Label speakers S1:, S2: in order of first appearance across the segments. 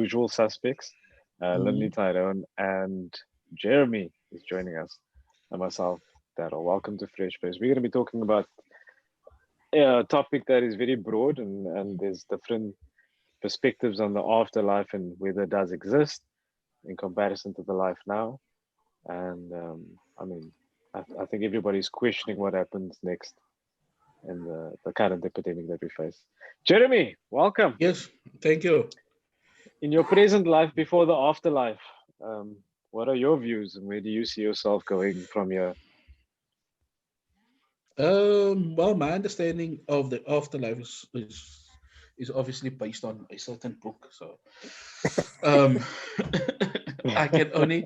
S1: usual suspects. Linley
S2: Mm.
S1: Tyrone and Jeremy is joining us, and myself, Daryl. Welcome to Fresh Space. We're going to be talking about a topic that is very broad, and there's different perspectives on the afterlife and whether it does exist in comparison to the life now. And I mean, I think everybody's questioning what happens next in the current epidemic that we face. Jeremy, welcome.
S2: Yes, thank you.
S1: In your present life before the afterlife, what are your views and where do you see yourself going from here?
S2: Well, my understanding of the afterlife is obviously based on a certain book. So, um, I can only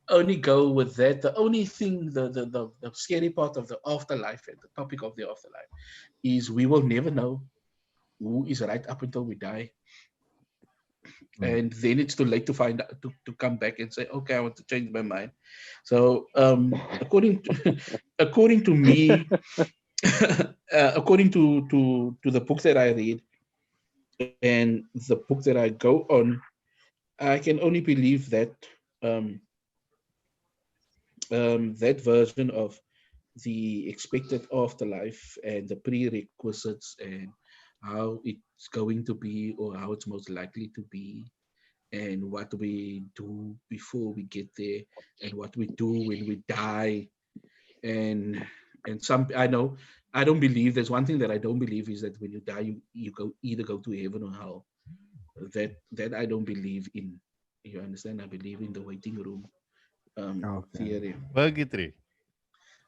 S2: only go with that. The only thing, the scary part of the afterlife and the topic of the afterlife is we will never know who is right up until we die,
S3: Mm.
S2: and then it's too late to find out to come back and say, okay, I want to change my mind. So, according to according to me, according to the book that I read and the book that I go on, I can only believe that um, that version of the expected afterlife and the prerequisites and how it's going to be or how it's most likely to be and what we do before we get there and what we do when we die and some I know I don't believe there's one thing that I don't believe is that when you die you go either go to heaven or hell. That I don't believe in. You understand? I believe in the waiting room
S3: Okay.
S2: theory.
S4: Purgatory.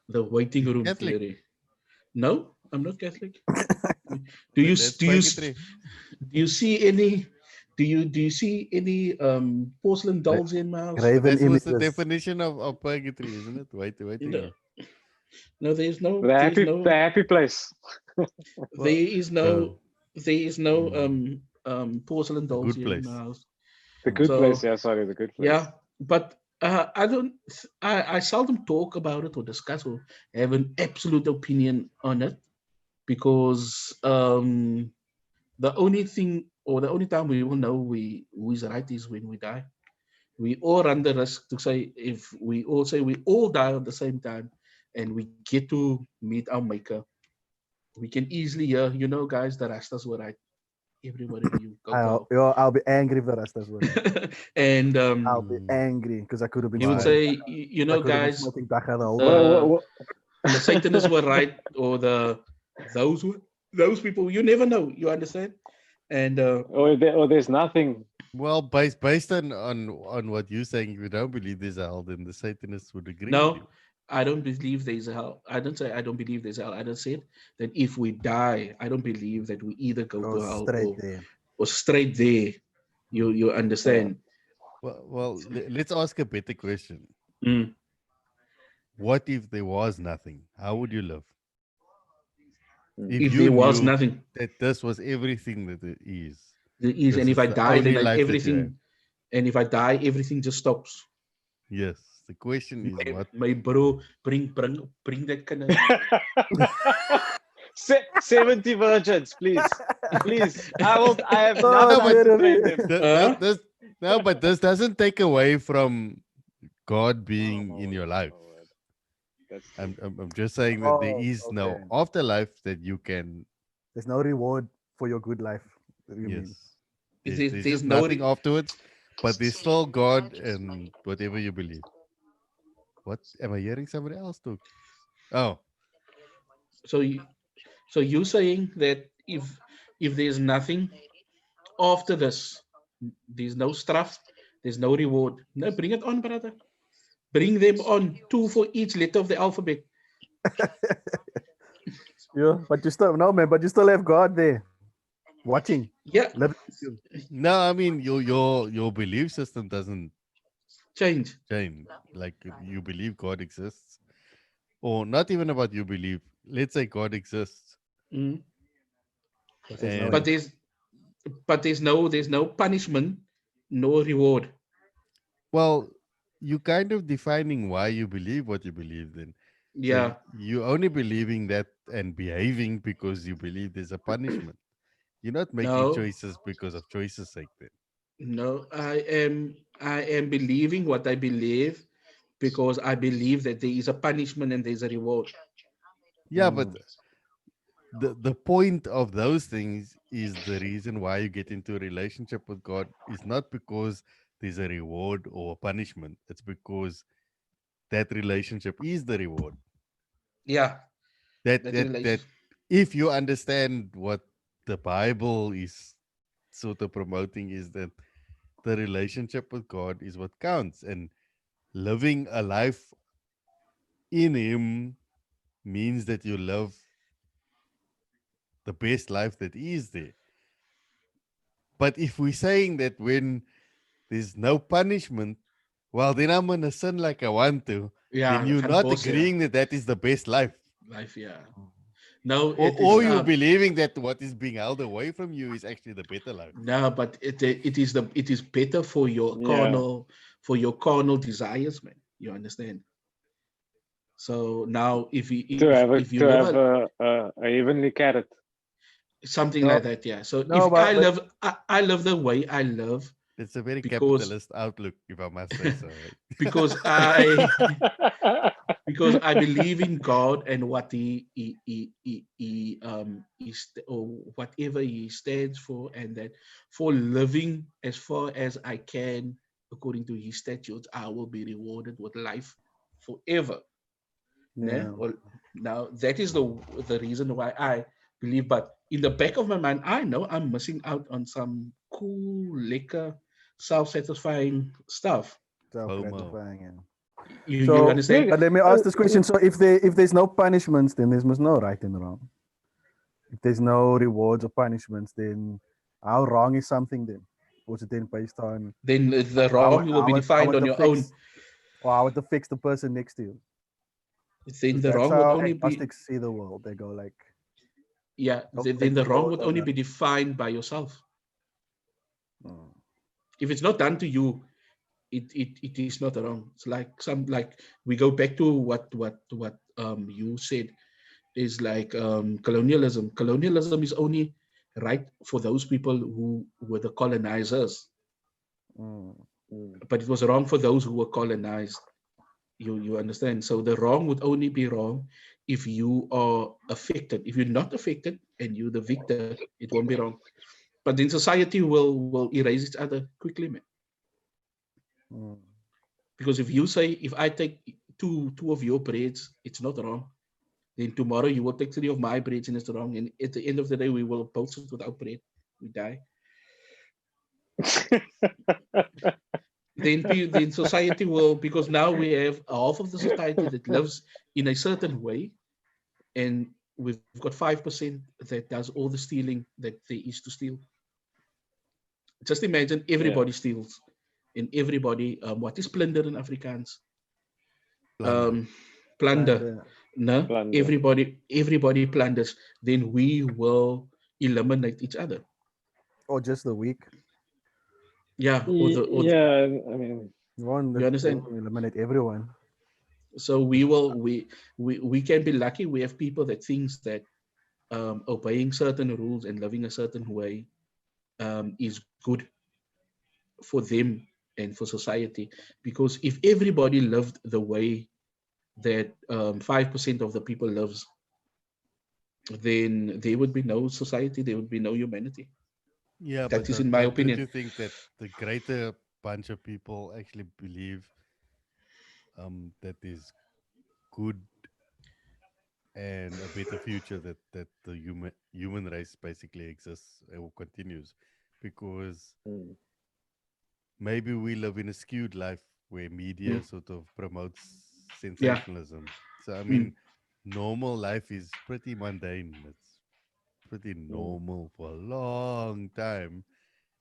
S2: The waiting
S4: You
S2: room
S4: Catholic,
S2: theory. No, I'm not Catholic. Do you
S4: but
S2: s-
S4: that's
S2: do you s-
S4: purgatory.
S2: do you see any do you see any porcelain
S3: Ra-
S2: dolls in my house?
S4: But
S3: Raven
S4: that was the
S3: images.
S4: definition of purgatory, isn't it? Waiting
S2: No,
S4: room.
S2: no,
S1: The happy place.
S2: there
S4: Well,
S2: is
S4: no,
S2: no there is no
S4: mm,
S2: porcelain
S4: the
S2: dolls
S4: good
S2: here in my
S4: place.
S2: house.
S1: The good
S3: Okay.
S1: place,
S2: So
S1: yeah, sorry, the good place.
S2: yeah, but I don't. I seldom talk about it or discuss or have an absolute opinion on it because the only thing or the only time we will know we who is right is when we die. We all run the risk to say if we all say we all die at the same time and we get to meet our maker, we can easily hear, guys, the Rastas were right. Everybody, you go to hell.
S3: I'll be angry if the rest as well.
S2: And
S3: I'll be
S4: Mm,
S3: angry because I could have been
S2: he would
S4: why?
S3: smoking.
S2: say,
S3: I could have been
S2: guys,
S3: smoking dacha the whole time.
S2: the
S1: What,
S2: the Satanists were right, or those were those people. You never know. You understand? And
S1: or there's nothing.
S4: Well, based on what you're saying, if you don't believe there's a hell, then the Satanists would agree with you.
S2: no, I don't believe there's a hell. I don't say I don't believe there's a hell. I just said that if we die, I don't believe that we either go
S3: Go
S2: to hell
S3: straight there.
S2: or straight there. You
S1: Yeah.
S2: understand?
S4: Well, let's ask a better question.
S2: Mm.
S4: What if there was nothing? How would you live?
S1: Mm.
S4: If
S2: If
S4: you
S2: there was
S4: knew
S2: nothing,
S4: that this was everything that it is,
S2: there is, and
S4: this
S2: if
S4: is
S2: I
S4: the
S2: die, then
S4: only
S2: like
S4: life that you have.
S2: everything, and if I die, everything just stops.
S4: Yes. The question is what?
S2: My bro, bring that kind of.
S1: 70 virgins, please. Please. I have
S3: Oh,
S4: No,
S1: nothing
S4: but
S1: to
S3: Jeremy.
S1: trade them.
S4: this no, but this doesn't take away from God
S1: Oh
S4: being
S1: my
S4: in
S1: word,
S4: your life.
S1: my word. That's true.
S4: I'm just saying that there
S3: Oh,
S4: is no
S3: okay.
S4: afterlife that you can.
S3: There's no reward for your good life. What do you mean?
S4: Yes. There's
S2: There's
S4: just
S2: no.
S4: nothing afterwards, but there's still God and whatever you believe. What am I hearing somebody else talk? Oh,
S2: So you saying that if there's nothing after this, there's no stuff, there's no reward. No, bring it on, brother. Bring them on. Two for each letter of the alphabet.
S3: Yeah, but you still no man, but you still have God there watching,
S2: Yeah,
S3: living with you.
S4: no, I mean your belief system doesn't
S2: change.
S4: change. Like you believe God exists, or not even about you believe. Let's say God exists,
S2: Mm.
S3: But there's no
S2: But
S4: and
S2: there's no punishment, no reward.
S4: well, you kind of defining why you believe what you believe. Then, so
S2: Yeah.
S4: you only believing that and behaving because you believe there's a punishment. You're not making
S2: No,
S4: choices because of choices' sake. Then,
S2: no, I am believing what I believe because I believe that there is a punishment and there's a reward.
S4: yeah, but
S3: Mm.
S4: the point of those things is the reason why you get into a relationship with God is not because there's a reward or a punishment. It's because that relationship is the reward.
S2: Yeah,
S4: That
S2: that
S4: that that
S2: relationship.
S4: if you understand what the Bible is sort of promoting is that the relationship with God is what counts, and living a life in Him means that you love the best life that is there. But if we're saying that when there's no punishment, well, then I'm gonna sin like I want to. Then
S2: Yeah,
S4: you're
S2: can
S4: not
S2: pause, yeah,
S4: agreeing that that is the best life,
S2: life, yeah. No,
S4: or
S2: it is
S4: or you believing that what is being held away from you is actually the better life.
S2: no, but it is better
S1: Yeah.
S2: for your carnal desires, man. You understand? So now, if you
S1: To
S2: live
S1: have a evenly carrot.
S2: something
S3: No,
S2: like that, yeah. So
S3: no,
S2: if
S3: but
S2: I love the way I love
S4: It's a very
S2: because
S4: capitalist outlook, if I must say so. Right?
S2: because I because I believe in God and what or whatever He stands for, and that for living as far as I can according to His statutes, I will be rewarded with life forever. Né?
S3: yeah.
S2: Well, now that is the reason why I believe. But in the back of my mind, I know I'm missing out on some cool, liquor, self-satisfying stuff.
S3: Self
S4: FOMO.
S3: gratifying. And
S2: You
S3: so,
S2: understand?
S1: Look,
S3: but let me ask this question: so, if there's no punishments, then there's must no right and wrong. If there's no rewards or punishments, then how wrong is something then? Was it then based on
S2: Then the wrong will be
S3: how
S2: defined
S3: it
S2: on your own.
S3: affects or how it affects the person next to you?
S2: Then
S3: Because
S2: the
S3: that's
S2: wrong would
S3: how
S2: only be
S3: agnostics see the world. They go like,
S2: yeah.
S3: don't
S2: Then
S3: take
S2: the
S3: the
S2: wrong
S3: Lord
S2: would
S3: on
S2: only
S3: a.
S2: be defined by yourself.
S3: Mm,
S2: If it's not done to you, it is not wrong. It's like we go back to what you said is like colonialism. Colonialism is only right for those people who were the colonizers,
S3: mm,
S1: mm,
S2: but it was wrong for those who were colonized. You understand? So the wrong would only be wrong if you are affected. If you're not affected and you're the victor, it won't be wrong. But then society will erase each other quickly, man.
S3: mm.
S2: Because if you say if I take two of your breads, it's not wrong. Then tomorrow you will take three of my breads and it's wrong. And at the end of the day, we will both sit without bread. We die. Then society will, because now we have half of the society that lives in a certain way, and we've got 5% that does all the stealing that there is to steal. Just imagine
S1: yeah.
S2: everybody steals and everybody, what is plunder in Afrikaans?
S4: Plunder.
S2: Um, plunder.
S3: Plunder
S2: No,
S1: Plunder.
S2: everybody plunders. Then we will eliminate each other.
S3: or just the weak.
S2: Yeah,
S1: Yeah, I mean,
S2: you
S3: You
S2: understand.
S3: won't eliminate everyone.
S2: So we can be lucky. We have people that thinks that obeying certain rules and living a certain way is good for them and for society. Because if everybody lived the way that 5% of the people lives, then there would be no society. There would be no humanity.
S4: Yeah,
S2: That
S4: but
S2: is in my
S4: don't
S2: opinion.
S4: you think that the greater bunch of people actually believe that is good and a better future that the human race basically exists or continues, because
S1: mm,
S4: maybe we live in a skewed life where
S2: Mm,
S4: media sort of promotes
S2: yeah.
S4: sensationalism. So I
S2: Mm,
S4: mean, normal life is pretty mundane. It's pretty
S1: mm,
S4: normal for a long time.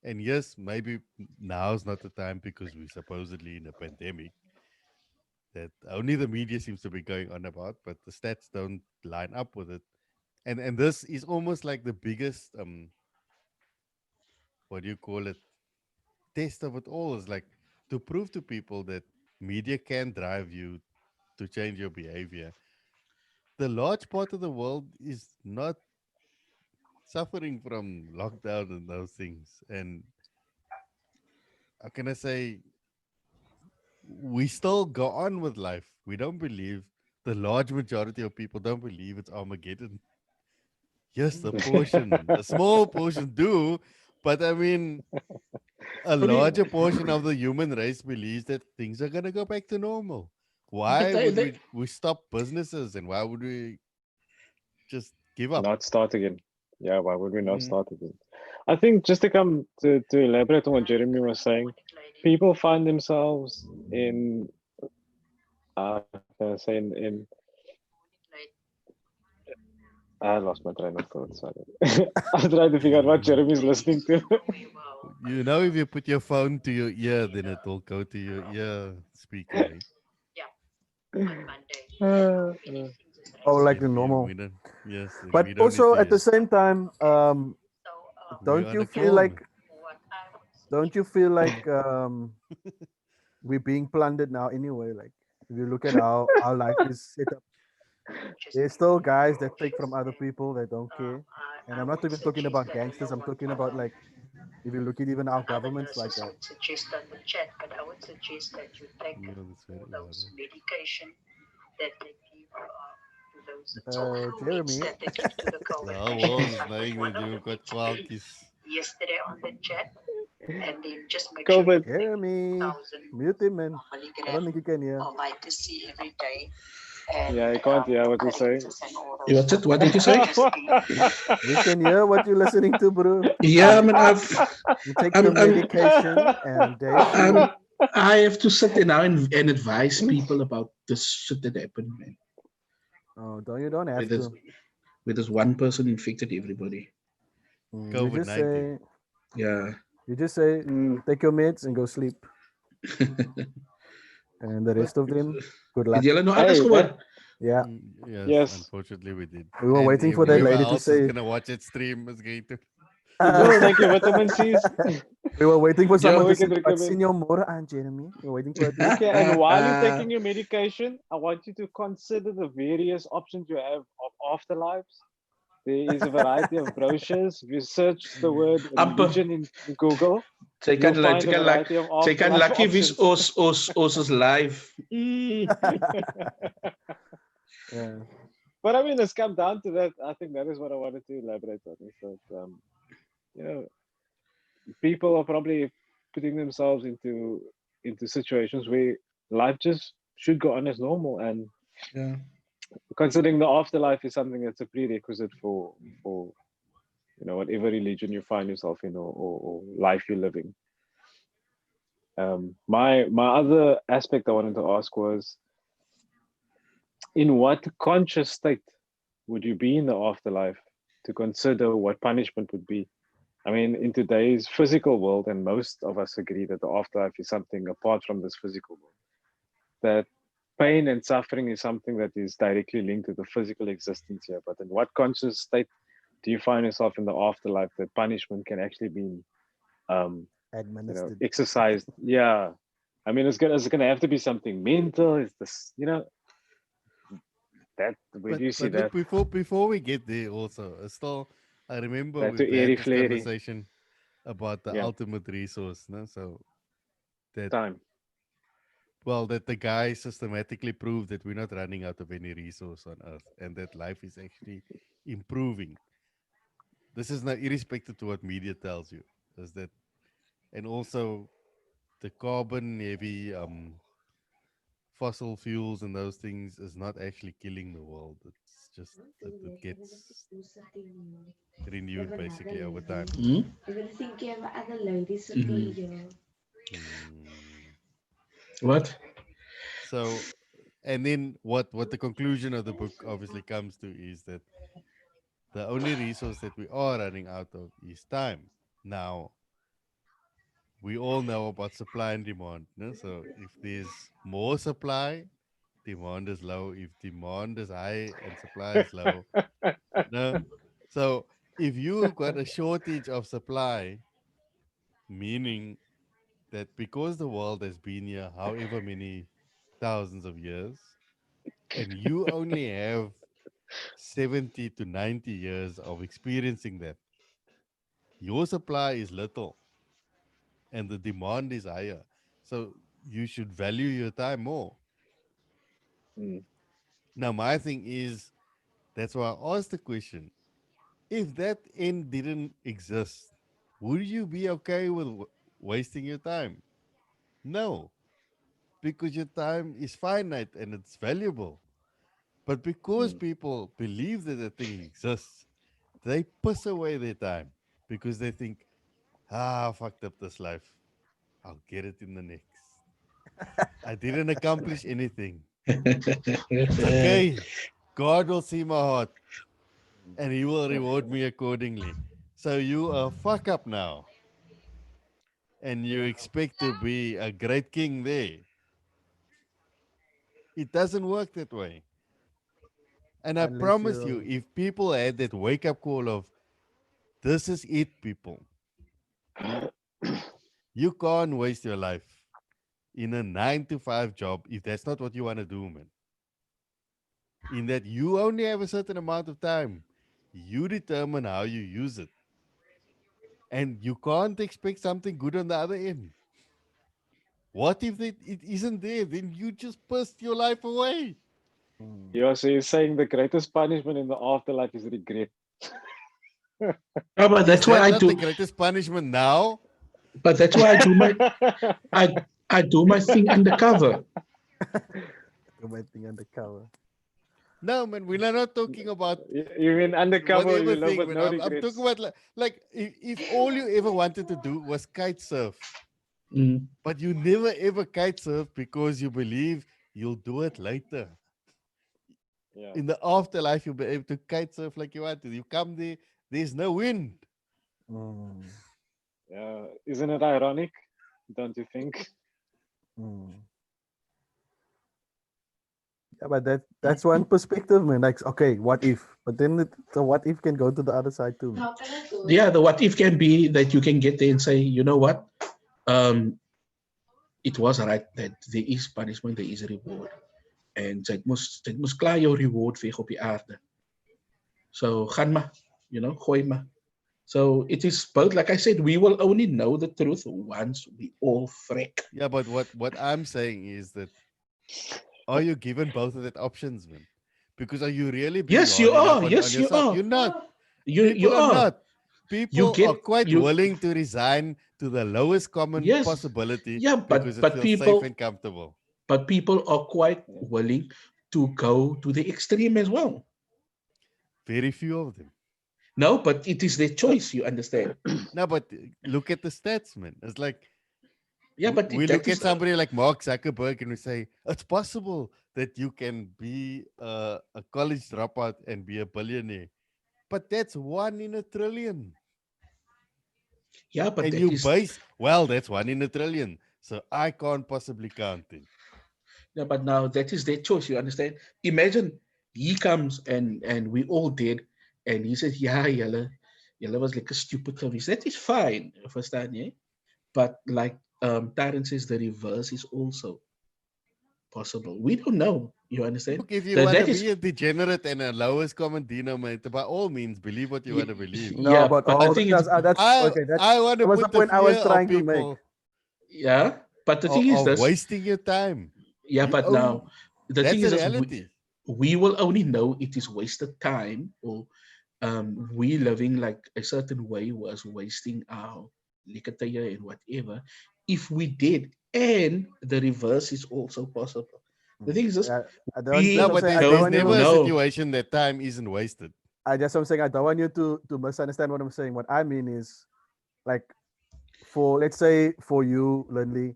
S4: And yes, maybe now's not the time because we're supposedly in a pandemic that only the media seems to be going on about, but the stats don't line up with it. And this is almost like the biggest what do you call it, test of it all, is like to prove to people that media can drive you to change your behavior. The large part of the world is not suffering from lockdown and those things. And how can I say, we still go on with life. We don't believe, the large majority of people don't believe it's Armageddon. Yes, a small portion do, but I mean, a
S2: Okay,
S4: larger portion of the human race believes that things are gonna go back to normal.
S2: but
S4: Why would we stop businesses, and why would we just give up?
S1: Not start again. Yeah, why would we not
S2: mm,
S1: start again? I think just to come to elaborate on what Jeremy was saying, people find themselves in can I say in I lost my train of thought, sorry. I was trying to figure out what Jeremy's listening to.
S4: You know, if you put your phone to your ear, then it will go to your ear speaker. Eh?
S3: Oh, like
S4: If
S3: the
S4: you
S3: normal.
S4: we don't, yes, then
S3: But
S4: we don't need
S3: also
S4: to
S3: at the
S4: use.
S3: same time,
S4: We're
S3: don't
S4: on
S3: you
S4: a
S3: feel
S4: call,
S3: like
S4: man.
S3: we're being plundered now anyway? Like if you look at how our life is set up, there's still guys that take from other people that don't care. And I'm not even talking about gangsters. I'm talking about like if you look at even our governments like that.
S4: Yeah, that's very loud. Eh?
S3: Jeremy,
S4: The whole world is knowing that you've got qualkies.
S1: COVID.
S3: Jeremy, mute him, man. I don't think you can hear.
S1: Yeah, I can't hear what he's saying.
S2: what's it? What did you say?
S3: We can hear what you're listening to, bro.
S2: Yeah, I mean,
S3: You take your
S2: I'm,
S3: medication and they sleep.
S2: I'm, I have to sit there now and advise people about this shit that happened, man.
S3: Oh, don't you don't
S2: Where
S3: have
S2: this,
S3: to.
S2: where this one person infected everybody.
S3: You
S4: COVID
S3: just
S4: 19.
S3: say
S2: Yeah.
S3: you just say
S1: Mm.
S3: take your meds and go sleep.
S2: But
S3: And the rest of them, good
S2: het
S3: luck.
S2: julle nou alles
S1: Hey,
S2: gehoor?
S1: that
S3: Yeah,
S4: Yes,
S1: yes.
S4: unfortunately we did.
S3: we were
S4: And
S3: waiting for that
S4: whoever
S3: lady to
S4: else is
S3: say.
S4: gonna watch it stream is going to.
S1: No, thank you, vitamin C's.
S3: We were waiting for
S2: Yeah.
S3: someone
S1: So
S3: to
S1: we
S3: say,
S1: can
S3: but
S1: recommend.
S3: Senor Mora and Jeremy. We're waiting for her to say.
S1: Okay, and while you're taking your medication, I want you to consider the various options you have of afterlives. There is a variety of brochures. If you search the word
S2: Amper.
S1: religion in Google,
S2: Sy
S1: you'll
S2: kan
S1: find a
S2: like
S1: variety of
S2: sy kan
S1: afterlife
S2: lucky wie's
S1: options.
S2: ons is live.
S3: Yeah.
S1: But I mean, it's come down to that. I think that is what I wanted to elaborate on. Is that you know, people are probably putting themselves into situations where life just should go on as normal, and
S2: Yeah.
S1: considering the afterlife is something that's a prerequisite for whatever religion you find yourself in, or life you're living. My other aspect I wanted to ask was, in what conscious state would you be in the afterlife to consider what punishment would be? I mean, in today's physical world, and most of us agree that the afterlife is something apart from this physical world, that pain and suffering is something that is directly linked to the physical existence here. But in what conscious state do you find yourself in the afterlife that punishment can actually be, um,
S3: Administered.
S1: exercised? Yeah. I mean, it's gonna have to be something mental. Is this, that where do you see
S4: But look,
S1: that?
S4: before we get there, also, still, I remember
S1: That to
S4: we've had
S1: airy
S4: this
S1: flairy.
S4: conversation about the
S1: Yeah.
S4: ultimate resource. No? So that,
S1: Time.
S4: well, that the guy systematically proved that we're not running out of any resource on Earth, and that life is actually improving. This is not irrespective to what media tells you. Is that, and also the carbon heavy fossil fuels and those things is not actually killing the world. It's just that it gets renewed basically over time.
S2: Hmm? Mhm.
S4: Hmm.
S2: What?
S4: So, and then what the conclusion of the book obviously comes to is that the only resource that we are running out of is time. Now, we all know about supply and demand. No? So, if there's more supply, demand is low. If demand is high and supply is low, no. So, if you got a shortage of supply, meaning that because the world has been here however many thousands of years, and you only have 70 to 90 years of experiencing that. Your supply is little and the demand is higher. So you should value your time more.
S1: Mm,
S4: Now, my thing is that's why I asked the question, if that end didn't exist, would you be okay with wasting your time? No, because your time is finite and it's valuable. But because
S1: mm.
S4: people believe that the thing exists, they piss away their time because they think, I fucked up this life. I'll get it in the next. I didn't accomplish anything. It's okay. God will see my heart and he will reward me accordingly. So you are fuck up now and you
S3: Yeah,
S4: expect to be a great king there. It doesn't work that way. And I
S3: unless
S4: promise you,
S3: you're.
S4: if people had that wake up call of, this is it, people, you can't waste your life in a 9 to 5 job if that's not what you want to do, man. In that you only have a certain amount of time, you determine how you use it. And you can't expect something good on the other end. What if it isn't there? Then you just pissed your life away.
S3: Mm.
S1: Yeah, so you're saying the greatest punishment in the afterlife is regret.
S5: Yeah, but
S4: Is
S5: that's why
S4: that
S5: I
S4: not the
S5: do.
S4: greatest punishment now?
S5: But that's why I I do my thing undercover.
S3: Commenting undercover.
S4: No, man, we're not talking about
S1: You mean undercover,
S4: whatever
S1: you know,
S4: thing,
S1: with
S4: man.
S1: no
S4: I'm talking
S1: regrets.
S4: about like if all you ever wanted to do was kite surf,
S5: Mm.
S4: but you never ever kite surf because you believe you'll do it later.
S1: Yeah.
S4: In the afterlife, you'll be able to kite surf like you want to. You come there, there's no wind.
S3: Mm.
S1: Yeah. Isn't it ironic? Don't you think?
S3: Mm. Yeah, but that's one perspective, man. Like, okay, what if? But then the what if can go to the other side too, man.
S5: Yeah, the what if can be that you can get there and say, you know what? Um, it was right that there is punishment, there is a reward. En jy het mos klaar jou reward weg op die aarde. So gaan maar, gooi maar. So it is both, like I said, we will only know the truth once we all freak.
S4: Yeah, but what I'm saying is that are you given both of that options, man? Because are you really being
S5: Yes, you
S4: hard enough
S5: are.
S4: on
S5: Yes, you
S4: yourself?
S5: are.
S4: You're not.
S5: You
S4: People are
S5: are.
S4: not.
S5: You
S4: People are
S5: get
S4: quite
S5: you.
S4: willing to resign to the lowest common
S5: Yes,
S4: possibility
S5: yeah,
S4: because
S5: but
S4: it
S5: but
S4: feels safe
S5: people
S4: and comfortable.
S5: but people are quite
S1: Yeah.
S5: willing to go to the extreme as well.
S4: Very few of them.
S5: No, but it is their choice. You understand?
S4: No, but look at the stats, man. It's like
S5: Yeah, but
S4: we
S5: that
S4: look
S5: is
S4: at somebody like Mark Zuckerberg and we say it's possible that you can be a college dropout and be a billionaire, but that's 1 in a trillion.
S5: yeah, but
S4: And
S5: that
S4: you
S5: is
S4: base, well, that's 1 in a trillion. So I can't possibly count it.
S5: yeah, but now that is their choice. You understand? Imagine he comes and we all did, and he says, "Yeah, yellow was like a stupid service." That is fine, verstaan jy? But like Taryn says, the reverse is also possible. We don't know. You understand?
S4: Look, if you
S5: That
S4: want
S5: that
S4: to
S5: is
S4: be a degenerate and a lowest common denominator, by all means, believe what you want to believe.
S3: No,
S5: yeah,
S3: but
S5: but the
S3: all
S5: thing is,
S3: that's
S4: I
S3: okay.
S4: I want
S3: That
S4: to
S3: was the
S4: put the
S3: point I
S4: fear
S3: was
S4: of
S3: trying to make.
S4: people
S5: yeah, but the thing is
S4: of
S5: this.
S4: wasting your time.
S5: Yeah,
S4: You
S5: but
S4: own
S5: now the thing
S4: that's a
S5: is this.
S4: reality.
S5: We will only know it is wasted time, or we living like a certain way was wasting our likataya and whatever, if we did. And the reverse is also possible. The
S3: Mm.
S5: thing is this,
S3: Yeah, I don't. That's
S4: No,
S3: what
S5: we
S3: I'm
S4: but
S3: saying. I don't
S4: there's
S5: don't
S3: want you
S4: never
S3: to.
S4: a
S5: know.
S4: situation that time isn't wasted.
S3: I'm saying I don't want you to misunderstand what I'm saying. What I mean is like for let's say for you, Lindley,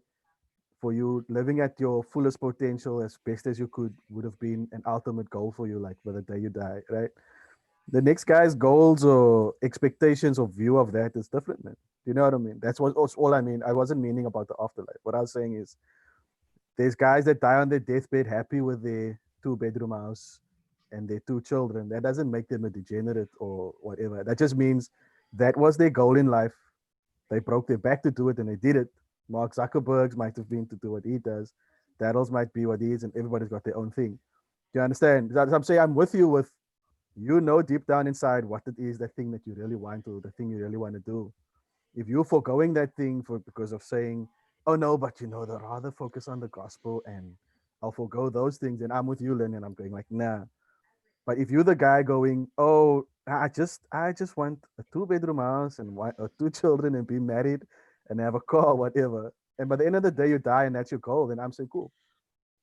S3: for you living at your fullest potential as best as you could would have been an ultimate goal for you, like by the day you die, right? The next guy's goals or expectations or view of that is different, man. You know what I mean? That's all I mean. I wasn't meaning about the afterlife. What I was saying is there's guys that die on their deathbed happy with their two-bedroom house and their two children. That doesn't make them a degenerate or whatever. That just means that was their goal in life. They broke their back to do it and they did it. Mark Zuckerberg's might have been to do what he does. Daryl's might be what he is, and everybody's got their own thing. Do you understand? I'm saying I'm with you with you know deep down inside what it is, that thing that you really want to, the thing you really want to do. If you're foregoing that thing for because of saying, oh no, but you know, the rather focus on the gospel and I'll forego those things, and I'm with you, Lynn, and I'm going like, nah. But if you're the guy going, oh, I just want a two-bedroom house and one or two children and be married and have a car, whatever. And by the end of the day, you die and that's your goal. Then I'm saying, cool.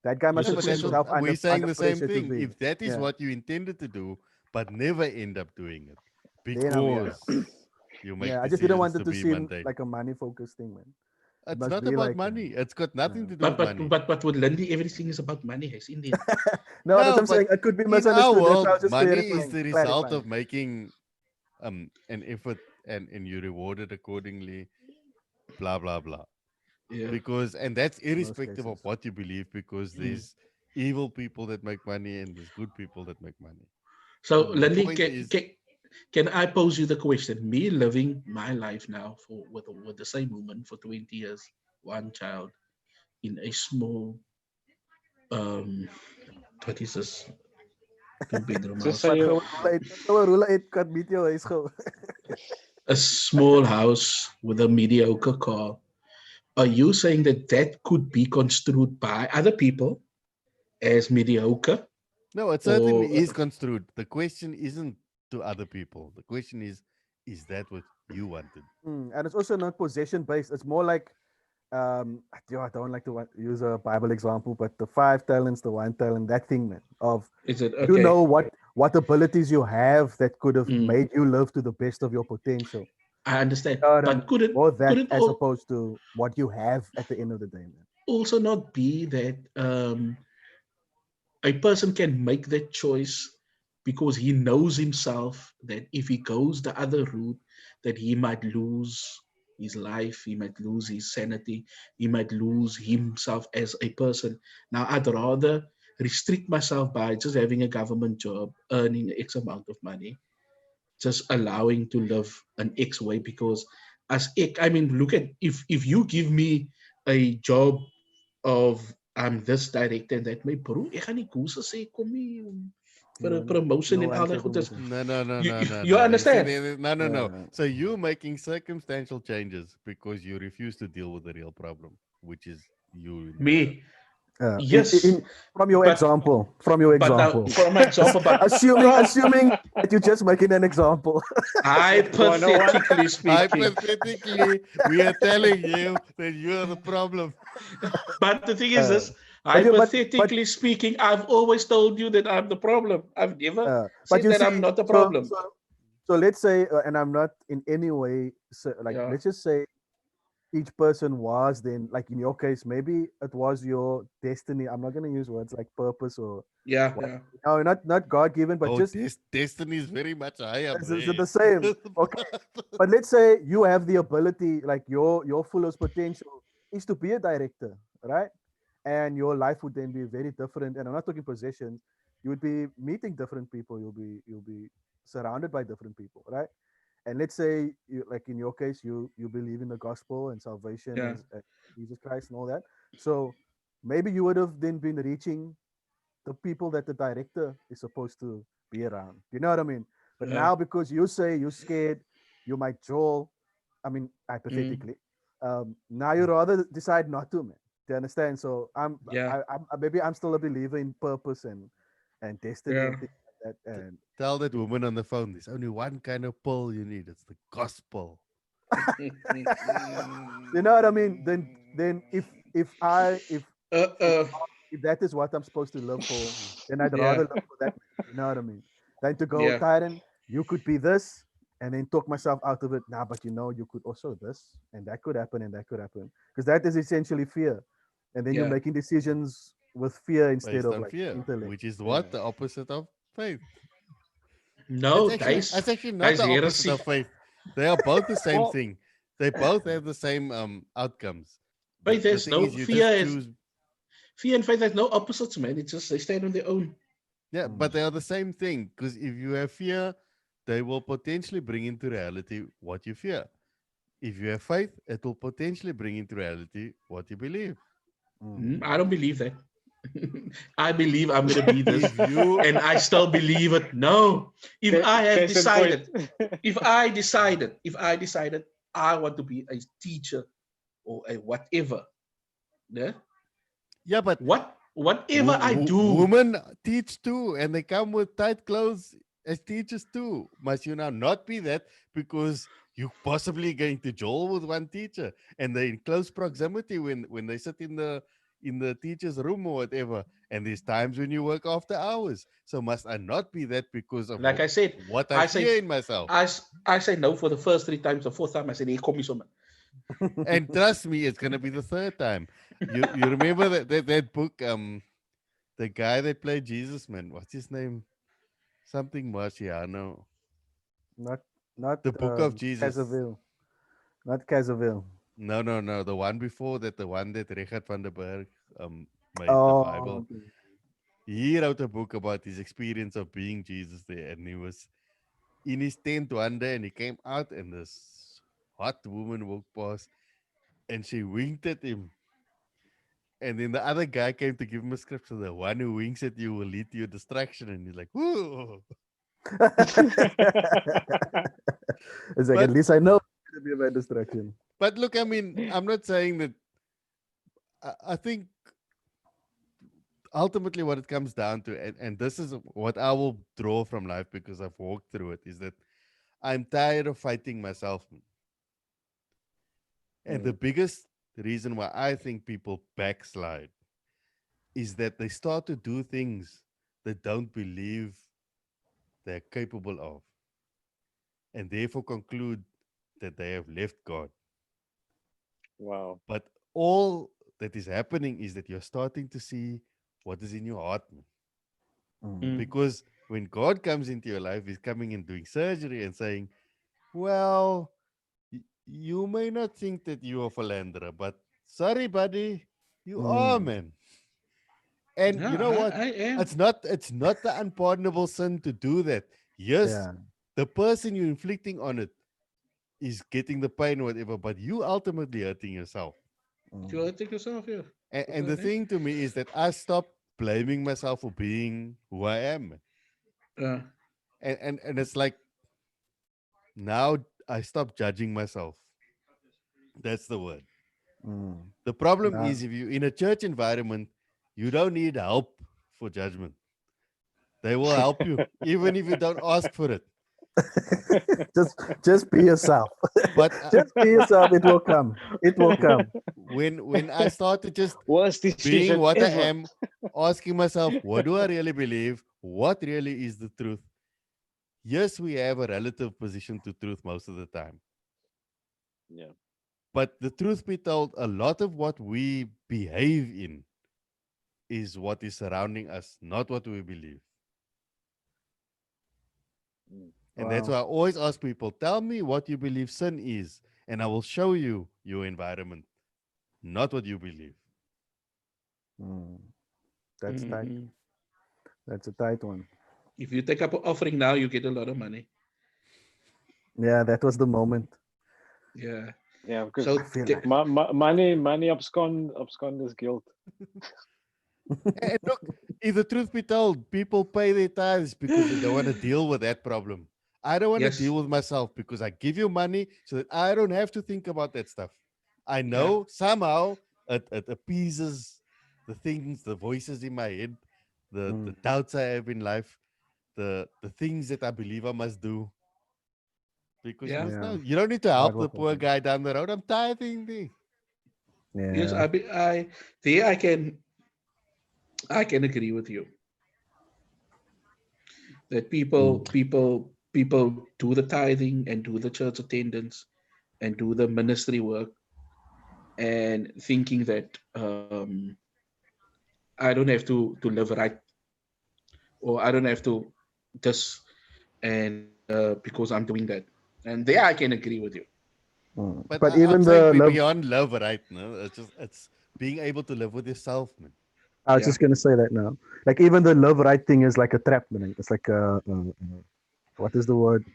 S3: That guy
S5: You're
S3: must
S4: Yeah,
S3: have
S4: but
S3: put
S4: then
S5: successful.
S3: himself
S4: we're saying
S3: under
S4: the same
S3: pressure to
S4: thing.
S3: be.
S4: If that is
S3: Yeah.
S4: what you intended to do, but never end up doing it
S3: Yeah.
S4: because you make
S3: Yeah. I just didn't
S4: decisions
S3: want
S4: to
S3: it to
S4: be
S3: seem
S4: mundane.
S3: like a money-focused thing, man. It
S4: It's
S3: must
S4: not
S3: be
S4: about
S3: like,
S4: money. It's got nothing
S3: yeah.
S4: to do
S5: But
S4: with
S5: but
S4: money.
S5: but but with Lindy, everything is about money, has indeed.
S3: No, that's
S4: No,
S3: what I'm
S4: but
S3: saying. It could be
S4: in our
S3: misunderstood. That's why I
S4: world,
S3: was just
S4: money is
S3: clarifying.
S4: the result
S3: Clarifying.
S4: of making an effort, and you rewarded accordingly, blah blah blah.
S5: Yeah.
S4: Because and that's
S3: In most
S4: irrespective of
S3: cases.
S4: what you believe, because
S5: Mm.
S4: there's evil people that make money and there's good people that make money.
S5: So,
S3: Mm.
S4: The
S5: Lindy,
S4: point is,
S5: can I pose you the question? Me living my life now for with the same woman for 20 years, one child in a small um what is this, two-bedroom
S1: Just
S5: house.
S1: say
S3: Wat
S1: you.
S3: gou roela uit, wat gou 'n roela uit kat met jou huis gou.
S5: A small house with a mediocre car. Are you saying that that could be construed by other people as mediocre?
S4: no, it
S5: Or
S4: certainly is construed. The question isn't to other people. The question is that what you wanted?
S3: And it's also not possession based. It's more like I don't like to use a Bible example, but the 5 talents, the 1 talent, that thing, man. Of
S5: is it
S3: you
S5: okay?
S3: know what abilities you have that could have
S5: Mm,
S3: made you live to the best of your potential.
S5: I
S3: You
S5: understand,
S3: know what I
S5: but
S3: mean? More
S5: could
S3: that
S5: it
S3: as
S5: all
S3: opposed to what you have at the end of the day, man.
S5: also not be that a person can make that choice because he knows himself that if he goes the other route, that he might lose his life, he might lose his sanity, he might lose himself as a person. Now, I'd rather restrict myself by just having a government job, earning X amount of money, just allowing to live an X way because as I mean, look at if you give me a job of I'm this director and that my bro, ek gaan nie kosse sê kom nie vir 'n
S3: No, no,
S5: promotion
S3: no
S5: en al daai
S3: handshake
S5: goedes.
S3: meeting.
S4: No, no, no,
S5: You,
S4: no,
S5: you
S4: no,
S5: you
S4: no. You see,
S5: understand?
S4: no, no, no.
S3: Uh,
S4: So you making circumstantial changes because you refuse to deal with the real problem, which is you in the mirror.
S5: Me, yes,
S3: in from your
S5: but
S3: example, from your
S5: but now
S3: example,
S5: for my example, but from
S3: assuming that you're just making an example.
S1: One on one.
S5: hypothetically speaking.
S4: Hypothetically, we are telling you that you are the problem.
S5: But the thing is
S3: Uh,
S5: this,
S3: but
S5: hypothetically speaking, I've always told you that I'm the problem. I've never
S3: but
S5: said
S3: you
S5: that
S3: see,
S5: I'm not the
S3: so
S5: problem.
S3: so so let's say, and I'm not in any way like,
S5: Yeah,
S3: let's just say each person was then, like in your case, maybe it was your destiny. I'm not gonna use words like purpose or
S5: yeah,
S3: what.
S5: yeah,
S3: No, not God given, but
S4: Oh,
S3: just
S4: destiny is very much higher,
S3: it's
S4: bre.
S3: the same. Okay, but let's say you have the ability, like your fullest potential is to be a director, right? And your life would then be very different. And I'm not talking possessions. You would be meeting different people. You'll be surrounded by different people, right? And let's say you, like in your case, you believe in the gospel and salvation
S5: yeah,
S3: as Jesus Christ and all that. So maybe you would have then been reaching the people that the director is supposed to be around. You know what I mean? But
S5: yeah.
S3: now because you say you're scared, you might Joel. I mean,
S5: Mm,
S3: hypothetically, now you rather decide not to, man. Do you understand? So
S5: yeah,
S3: maybe I'm still a believer in purpose and destiny
S5: yeah.
S3: and things like that. And
S4: Tell that woman on the phone, there's only one kind of pull you need. It's the gospel.
S3: you know what I mean? Then
S5: uh,
S3: if
S5: uh,
S3: if that is what I'm supposed to live for, then I'd
S5: yeah,
S3: rather live for that. You know what I mean? Than to go,
S5: yeah,
S3: Tyron, you could be this, and then talk myself out of it. Nah, but you know, you could also this, and that could happen, and that could happen, because that is essentially fear, and then you're
S5: yeah.
S3: making decisions with fear instead
S4: Based
S3: of
S4: on
S3: like
S4: fear,
S3: intellect.
S4: which is
S3: Yeah.
S4: what? The opposite of faith.
S5: No,
S4: It's actually not
S5: that's
S4: the opposite
S5: heresy.
S4: of faith. They are both the same
S1: Well,
S4: thing. They both have the same outcomes.
S5: Faith
S4: The
S5: has
S4: thing
S5: no
S4: is, you just choose.
S5: fear and faith has no opposites, man. It's just they stand on their own.
S4: Yeah, but
S3: Mm,
S4: they are the same thing. Because if you have fear, they will potentially bring into reality what you fear. If you have faith, it will potentially bring into reality what you believe.
S3: mm.
S5: I don't believe that. I believe I'm gonna be this,
S4: If you
S5: and I still believe it. No, if I have
S1: Case in point.
S5: decided, if I decided I want to be a teacher or a whatever, yeah,
S4: yeah, but
S5: whatever I do,
S4: women teach too, and they come with tight clothes as teachers too. Must you now not be that because you possibly going to joel with one teacher and they're in close proximity when they sit in the teacher's room or whatever, and there's times when you work after hours. So must I not be that because of
S5: like I said,
S4: what I
S5: I say,
S4: fear in myself?
S5: I say no for the first 3 times. The fourth time I said, "Hey, come here, man."
S4: And trust me, it's gonna be the third time. You remember that book, the guy that played Jesus, man, what's his name? Something Marciano.
S3: Not not
S4: The book of Jesus.
S3: Casaville. Not Casaville.
S4: No, no, no. The one before that, the one that Richard van der Berg made the
S3: Oh,
S4: Bible. He wrote a book about his experience of being Jesus there, and he was in his tent one day, and he came out, and this hot woman walked past, and she winked at him. And then the other guy came to give him a scripture. The one who winks at you will lead to your destruction. And he's like, whoa.
S3: it's like at
S4: But
S3: least I know it's gonna be about destruction.
S4: look, I mean, I'm not saying that. I think ultimately what it comes down to, and this is what I will draw from life because I've walked through it, is that I'm tired of fighting myself. And the
S1: Mm,
S4: biggest reason why I think people backslide is that they start to do things they don't believe they're capable of, and therefore conclude that they have left God.
S1: wow.
S4: But all that is happening is that you're starting to see what is in your heart, man.
S3: Mm.
S5: Mm.
S4: Because when God comes into your life, He's coming and doing surgery and saying, well, you may not think that you are philanderer, but sorry, buddy, you are,
S3: Mm.
S4: man. And you
S5: Yeah,
S4: know what?
S5: I am.
S4: It's not the unpardonable sin to do that. Yes,
S3: Yeah.
S4: the person you're inflicting on it is getting the pain or whatever, but you ultimately hurting yourself.
S5: You
S3: Mm.
S5: gotta take yourself here.
S4: And
S5: Okay,
S4: the
S5: eh?
S4: thing to me is that I stopped blaming myself for being who I am.
S5: Uh,
S4: And it's like now I stop judging myself. That's the word.
S3: Mm.
S4: The problem
S3: Yeah.
S4: is if you're in a church environment, you don't need help for judgment. They will help you, even if you don't ask for it.
S3: just be yourself.
S4: But
S3: Just be yourself. It will come. It will come.
S4: when I started just
S1: Worst
S4: being
S1: decision
S4: what I
S1: ever.
S4: am, asking myself, what do I really believe? What really is the truth? Yes, we have a relative position to truth most of the time.
S1: Yeah.
S4: But the truth be told, a lot of what we behave in is what is surrounding us, not what we believe.
S1: Mm,
S4: And that's
S3: Wow.
S4: why I always ask people, tell me what you believe sin is, and I will show you your environment, not what you believe.
S3: Mm. That's tight.
S5: mhm.
S3: That's a tight one.
S5: If you take up an offering now, you get a lot of money.
S3: Yeah, that was the moment.
S5: Yeah.
S1: yeah, because
S3: I
S5: So
S3: feel like
S1: money abscond is guilt.
S4: And look, if the truth be told, people pay their tithes because they don't want to deal with that problem. I don't want to deal
S5: yes,
S4: with myself because I give you money so that I don't have to think about that stuff. I
S5: yeah,
S4: know somehow it appeases the things, the voices in my head, the
S3: mm.
S4: doubts I have in life, the things that I believe I must do. Because you
S5: yeah.
S4: must know,
S3: Yeah,
S4: you don't need to
S3: that
S4: help
S3: will
S4: the poor
S3: happen.
S4: guy down the road. I'm tithing thing.
S5: Yes,
S3: Yeah.
S5: there I can agree with you that
S3: Mm.
S5: people do the tithing and do the church attendance and do the ministry work and thinking that I don't have to live right or I don't have to this and because I'm doing that. And there I can agree with you.
S3: Mm.
S4: But
S3: But
S4: I'm
S3: even
S4: saying
S3: the love,
S4: beyond love, right? No, it's being able to live with yourself, man.
S3: I was
S5: Yeah.
S3: just gonna say that now. Like even the love right thing is like a trap, man. It's like what is the word?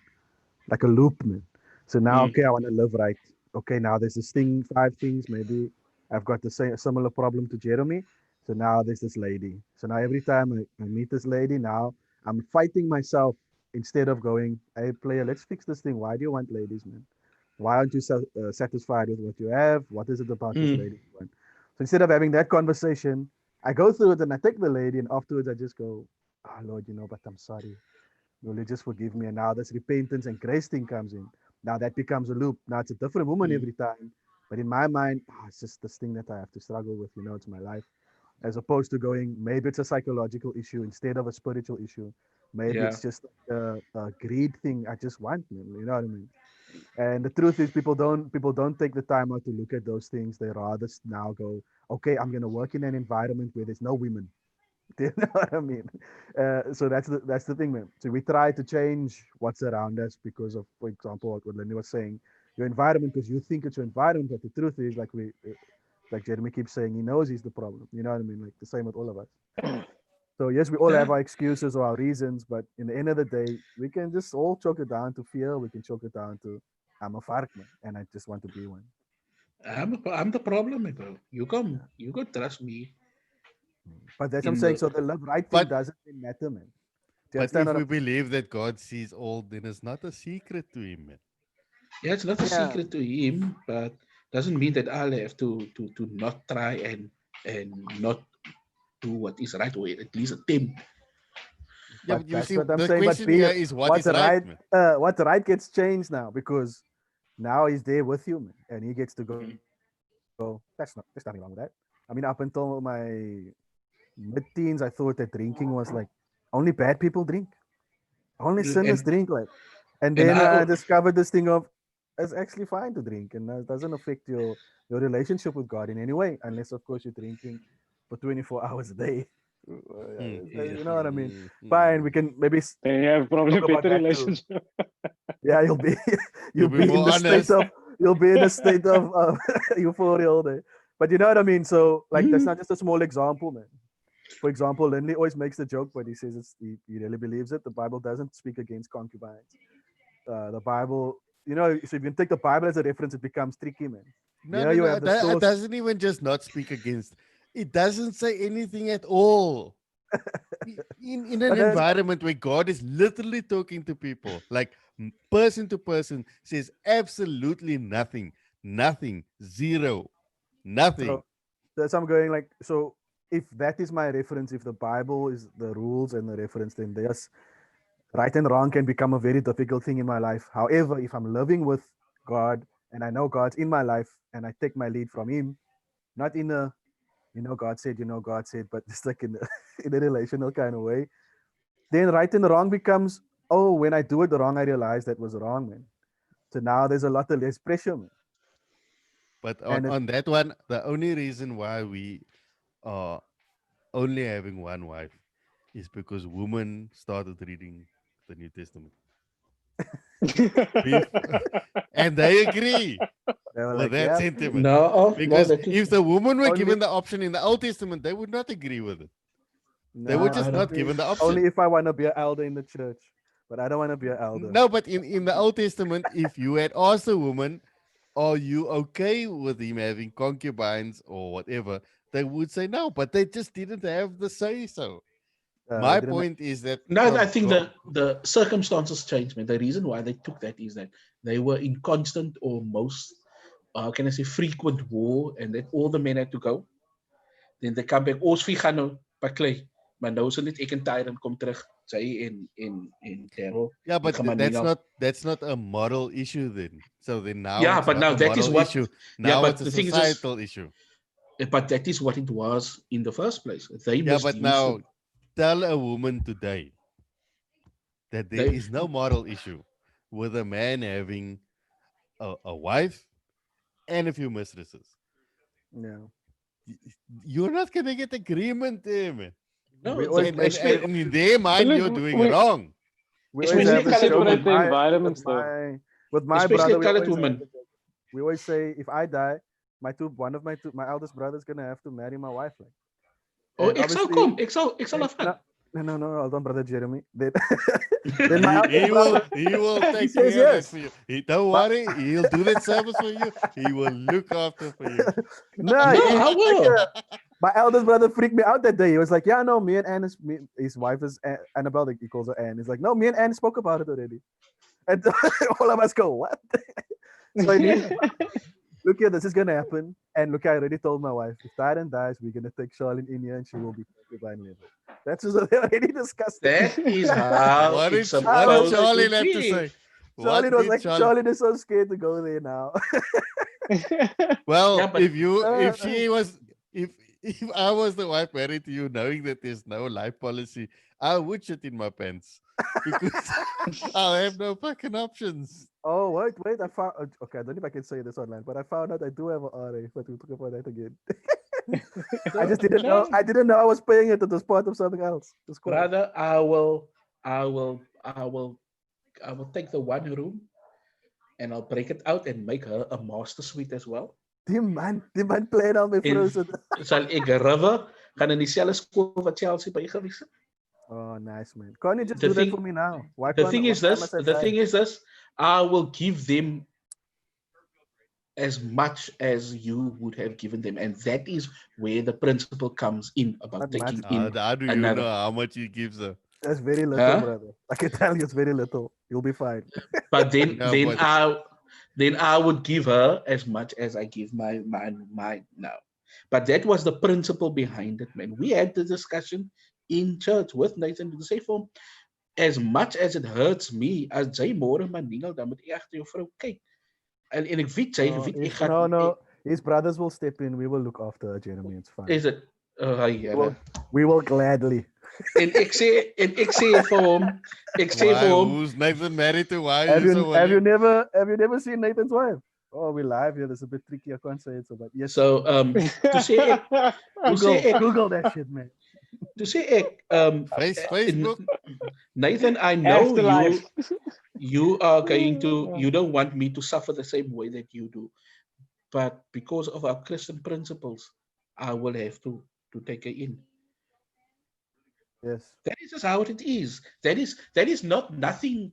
S3: Like a loop, man. So now,
S5: Mm,
S3: okay, I want to live right. Okay, now there's this thing, five things. Maybe I've got the same similar problem to Jeremy. So now there's this lady. So now every time I meet this lady, now I'm fighting myself instead of going, hey, player, let's fix this thing. Why do you want ladies, man? Why aren't you satisfied with what you have? What is it about this
S5: Mm.
S3: lady you want? So instead of having that conversation, I go through it and I take the lady, and afterwards I just go, oh, Lord, but I'm sorry. Will you just forgive me? And now this repentance and grace thing comes in. Now that becomes a loop. Now it's a different woman
S5: Mm.
S3: every time. But in my mind, it's just this thing that I have to struggle with, it's my life. As opposed to going, maybe it's a psychological issue instead of a spiritual issue. Maybe
S5: Yeah.
S3: it's just like a greed thing I just want, man. You know what I mean? And the truth is, people don't take the time out to look at those things. They rather now go, okay, I'm gonna work in an environment where there's no women. Do you know what I mean? So that's the thing, man. So we try to change what's around us because of, for example, what Lenny was saying, your environment, because you think it's your environment, but the truth is, like Jeremy keeps saying, he knows he's the problem. You know what I mean? Like the same with all of us. So yes, we all have
S5: Yeah.
S3: our excuses or our reasons, but in the end of the day, we can just all chalk it down to fear. We can chalk it down to I'm a vark, man, and I just want to be one.
S5: I'm the problem, bro.
S3: Yeah.
S5: You can trust me
S3: But that's what I'm
S5: in
S3: saying.
S5: the
S3: So the love right thing
S4: But
S3: doesn't really matter, man. Do you
S4: but
S3: understand
S4: if
S3: what
S4: we
S3: I'm
S4: believe that God sees all, then it's not a secret to him, man.
S5: yeah, it's not a
S3: saying? Yeah.
S5: secret to him, but doesn't mean that I'll have to not try and not do what is right or at least attempt.
S4: Yeah,
S3: But
S4: but you
S3: that's
S4: see,
S3: what I'm
S4: the
S3: saying. But
S4: question
S3: be
S4: here is what
S3: what's
S4: is right,
S3: right,
S4: man.
S3: what's right gets changed now because now he's there with you, man, and he gets to go. There's nothing wrong with that. I mean, up until my mid-teens, I thought that drinking was like only bad people drink, only sinners
S5: And
S3: drink, like. And
S5: and
S3: then
S5: I
S3: I discovered this thing of it's actually fine to drink, and it doesn't affect your relationship with God in any way, unless of course you're drinking for 24 hours a day.
S4: Hmm.
S5: yeah.
S3: You know what I mean? Fine,
S4: Hmm.
S3: we can maybe
S1: Then you have probably
S3: talk
S1: a
S3: about
S1: better
S3: that too.
S1: relationship.
S3: Yeah, you'll be
S4: You'll
S3: you'll
S4: be
S3: be in
S4: more
S3: the state
S4: honest.
S3: of you'll be in a state of euphoria all day. But you know what I mean? So like that's
S5: Mm.
S3: not just a small example, man. For example, Lindley always makes the joke, but he says he really believes it. The Bible doesn't speak against concubines. The Bible, so if you take the Bible as a reference, it becomes tricky, man.
S4: No,
S3: Yeah,
S4: no,
S3: you
S4: no.
S3: have the
S4: That it
S3: source.
S4: doesn't even just not speak against. It doesn't say anything at all. In an
S3: But that's
S4: environment where God is literally talking to people, like person to person, says absolutely nothing, nothing, zero, nothing.
S3: so that's I'm going like so. If that is my reference, if the Bible is the rules and the reference, then there's right and wrong can become a very difficult thing in my life. However, if I'm living with God and I know God's in my life and I take my lead from Him, not in a God said, but just like in in a relational kind of way, then right and wrong becomes when I do it the wrong, I realize that was wrong, man. So now there's a lot of less pressure, man.
S4: But
S3: And it,
S4: on that one, the only reason why we are only having one wife is because women started reading the New Testament. And they agree
S3: they were
S4: with
S3: like,
S4: that
S3: yeah,
S4: sentiment.
S5: No, no,
S4: Because
S5: that is
S4: if the women were
S3: only
S4: given the option in the Old Testament, they would not agree with it. They were
S3: no,
S5: I
S4: just
S5: don't.
S4: not given the
S3: only
S4: option.
S3: if I want to be an elder in the church, but I don't want to be an elder.
S4: No, but in the Old Testament, if you had asked a woman, are you okay with him having concubines or whatever, they would say no, but they just didn't have the say so.
S3: They
S4: My
S3: didn't.
S4: point is that
S5: No, I think the circumstances changed, man. The reason why they took that is that they were in constant or most, can I say, frequent war, and that all the men had to go. Then they come back. Ons vier gaan nou baklei. Maar nou is dit net ek en Tyron kom terug. Sy en Daryl.
S4: yeah,
S5: Ek
S4: but
S5: gaan maar nie nou.
S4: that's not a moral issue then. So then now
S5: Yeah,
S4: it's
S5: but
S4: not
S5: now
S4: a
S5: that is
S4: moral
S5: what.
S4: issue.
S5: Yeah,
S4: Now
S5: but
S4: it's a
S5: the thing is,
S4: societal issue.
S5: but that is what it was in the first place. They
S4: Yeah, but
S5: misused it.
S4: now tell a woman today that there
S5: They
S4: is no moral issue with a man having a wife and a few mistresses.
S3: Yeah.
S4: Y- You're not gonna get agreement there, man.
S3: We
S5: no,
S3: always
S5: the,
S3: make
S5: especially,
S4: And in their
S1: But
S4: mind, you're
S1: look,
S4: doing wrong.
S3: we always
S1: we
S5: especially
S3: have
S1: need to
S3: this
S5: colored
S3: joke
S1: separate
S5: women.
S1: the
S3: with
S1: environments, though.
S3: my
S5: Especially
S3: brother. We
S5: colored
S3: always have
S5: women.
S3: the joke. We always say if I die, one of my eldest brothers gonna have to marry my wife, like.
S5: Oh,
S3: And
S5: ek sal
S3: obviously,
S5: kom. Ek sal
S3: no,
S5: afgaan.
S3: no, hold on, brother Jeremy. Then my eldest brother,
S4: He will
S3: he
S4: take
S3: says
S4: care of that
S3: yes.
S4: for you. Don't
S3: But
S4: worry, he'll do that service for you. He will look after for you.
S3: no,
S5: No,
S3: he
S5: I
S3: won't take
S5: will.
S3: care. My eldest brother freaked me out that day. He was like, "Yeah, no, me and Anne, his wife is Annabelle. He calls her Anne. He's like, "No, me and Anne spoke about it already." And all of us go, "What?" So I need, look here, this is gonna happen. And look, I already told my wife, if Tyron dies, we're gonna take Charlene in here, and she will be divine level. That's just they already discussed it.
S5: That is how
S4: What
S5: it's
S4: did what did
S5: supposed
S4: Charlie
S5: to
S4: have to
S5: be.
S4: say? What
S3: Charlene was
S4: did
S3: like,
S4: Charlie?
S3: Charlene is so scared to go there now.
S4: Well,
S5: Yeah, but
S4: if she was if I was the wife married to you, knowing that there's no life policy, I would shit in my pants because I have no fucking options.
S3: Oh, wait, I found. Okay, I don't know if I can say this online, but I found out I do have an RA. But we'll talk about that again. I just didn't know.
S5: no,
S3: I didn't know I was paying it. It was part of something else. It's cool.
S5: brother, I will take the one room and I'll break it out and make her a master suite as well.
S3: Die man plan al my
S5: En
S3: vrou se.
S5: sal ek River gaan in dieselfde skool wat Chelsea by gewees het.
S3: Oh, nice man. Can't you just
S5: The
S3: do that
S5: thing,
S3: for me now? Why
S5: the
S3: can't?
S5: thing is
S3: Why
S5: this.
S3: must I
S5: The
S3: die?
S5: thing is this. I will give them as much as you would have given them, and that is where the principle comes in about
S3: Not
S5: taking
S3: much.
S5: in
S4: How do you know
S5: another.
S4: how much he gives her?
S3: That's very little,
S5: Huh?
S3: brother. I can tell you, it's very little. You'll be fine.
S5: But then,
S4: No,
S5: then
S4: but
S5: I would give her as much as I give my now. But that was the principle behind it, man. We had the discussion in church with Nathan to say for him, as much as it hurts me, as jy môre maar dingel dan moet ek agter jou vrou kyk. En ek weet jy weet ek gaan
S3: No. His brothers will step in. We will look after her, Jeremy. It's fine.
S5: is dit
S3: We will gladly.
S5: en ek sê vir hom
S4: why? Who's Nathan married to? Why
S3: Have
S4: are you so
S3: you
S4: willing?
S3: never seen Nathan's wife? Oh, we live here. This is a bit tricky. I can't say it so, but yes.
S5: so to say
S3: Google that shit, man.
S5: to say
S4: Facebook?
S5: Nathan, I know
S1: Afterlife.
S5: you are going to you don't want me to suffer the same way that you do, but because of our Christian principles, I will have to take her in.
S3: Yes.
S5: That is just how it is. That is not nothing.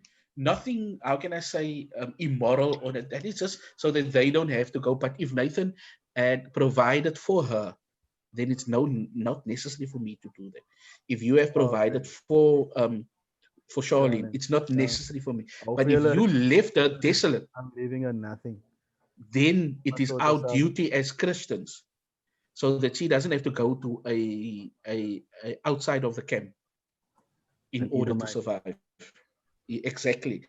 S5: How can I say immoral on it? That is just so that they don't have to go. But if Nathan had provided for her, then it's not necessary for me to do that. If you have provided for Charlene, it's not necessary for me. But if you left her desolate,
S3: I'm leaving her nothing.
S5: then it is
S3: sort
S5: our
S3: this out.
S5: duty as Christians, so that she doesn't have to go to a outside of the camp in
S3: An
S5: order to
S3: Edomite.
S5: survive. Exactly.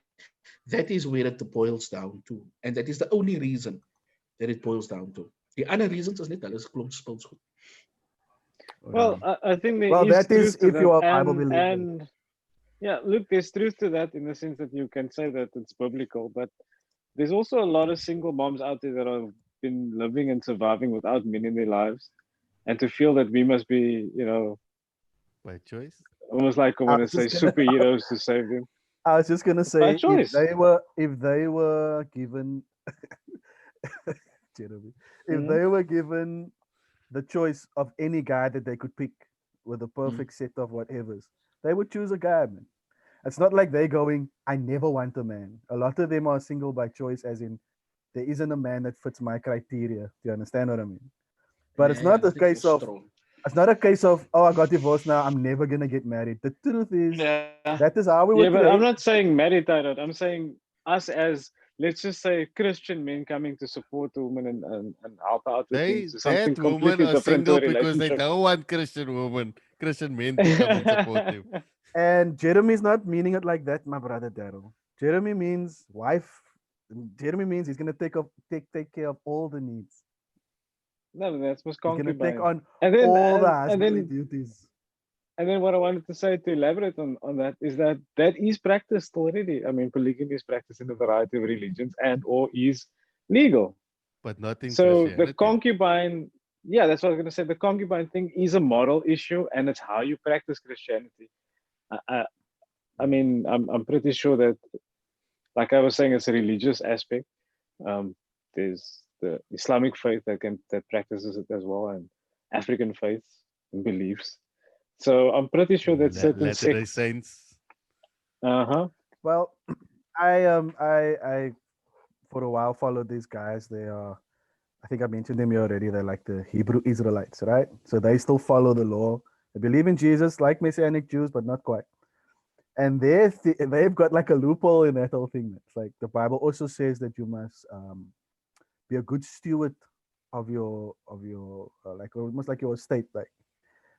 S5: That is where it boils down to. And that is the only reason that it boils down to. The other reasons is net alles klomp spulsgoed.
S1: Well, I think there
S3: Well,
S1: is
S3: that is
S1: truth to
S3: if you
S1: that,
S3: are Bible believing.
S1: and yeah, look, there's truth to that in the sense that you can say that it's biblical, but there's also a lot of single moms out there that have been living and surviving without men in their lives, and to feel that we must be,
S4: By choice?
S1: almost like I want to
S3: was
S1: say
S3: just gonna-
S1: superheroes to save them.
S3: I was just gonna say
S1: By
S3: if
S1: choice.
S3: they were given Jeremy, if
S1: Mhm.
S3: they were given the choice of any guy that they could pick with a perfect set of whatevers, they would choose a guy, man. It's not like they're going, I never want a man. A lot of them are single by choice, as in there isn't a man that fits my criteria. Do you understand what I mean? But it's not a case of oh, I got divorced now, I'm never gonna get married. The truth is that is how we were
S1: Yeah, but I'm
S3: created.
S1: not saying married, Tyrod. I'm saying us as, let's just say, Christian men coming to support the woman and help out with things. Is something
S4: That women
S1: completely
S4: are
S1: different to
S4: single
S1: a
S4: because they
S1: relationship.
S4: don't want Christian men to come and support them.
S3: And Jeremy's not meaning it like that, my brother Daryl. Jeremy means wife. Jeremy means he's gonna take care of all the needs.
S1: No, that's most
S3: He's gonna take
S1: concubine.
S3: on
S1: And then
S3: all the
S1: and
S3: husbandly
S1: then
S3: duties.
S1: and then what I wanted to say to elaborate on that is that is practiced already. I mean, polygamy is practiced in a variety of religions and or is legal.
S4: But not in
S1: So the
S4: Christianity.
S1: concubine, yeah, that's what I was going to say. The concubine thing is a moral issue, and it's how you practice Christianity. I mean, I'm pretty sure that, like I was saying, it's a religious aspect. There's the Islamic faith that practices it as well, and African faiths and beliefs. So I'm pretty sure that certain
S4: Latter-day
S1: sects.
S4: Saints.
S3: Well, I for a while followed these guys. They are I think I mentioned them here already. They're like the Hebrew Israelites, right? So they still follow the law. They believe in Jesus, like Messianic Jews, but not quite. And they've got like a loophole in that whole thing. It's like the Bible also says that you must be a good steward of your like almost like your estate. Like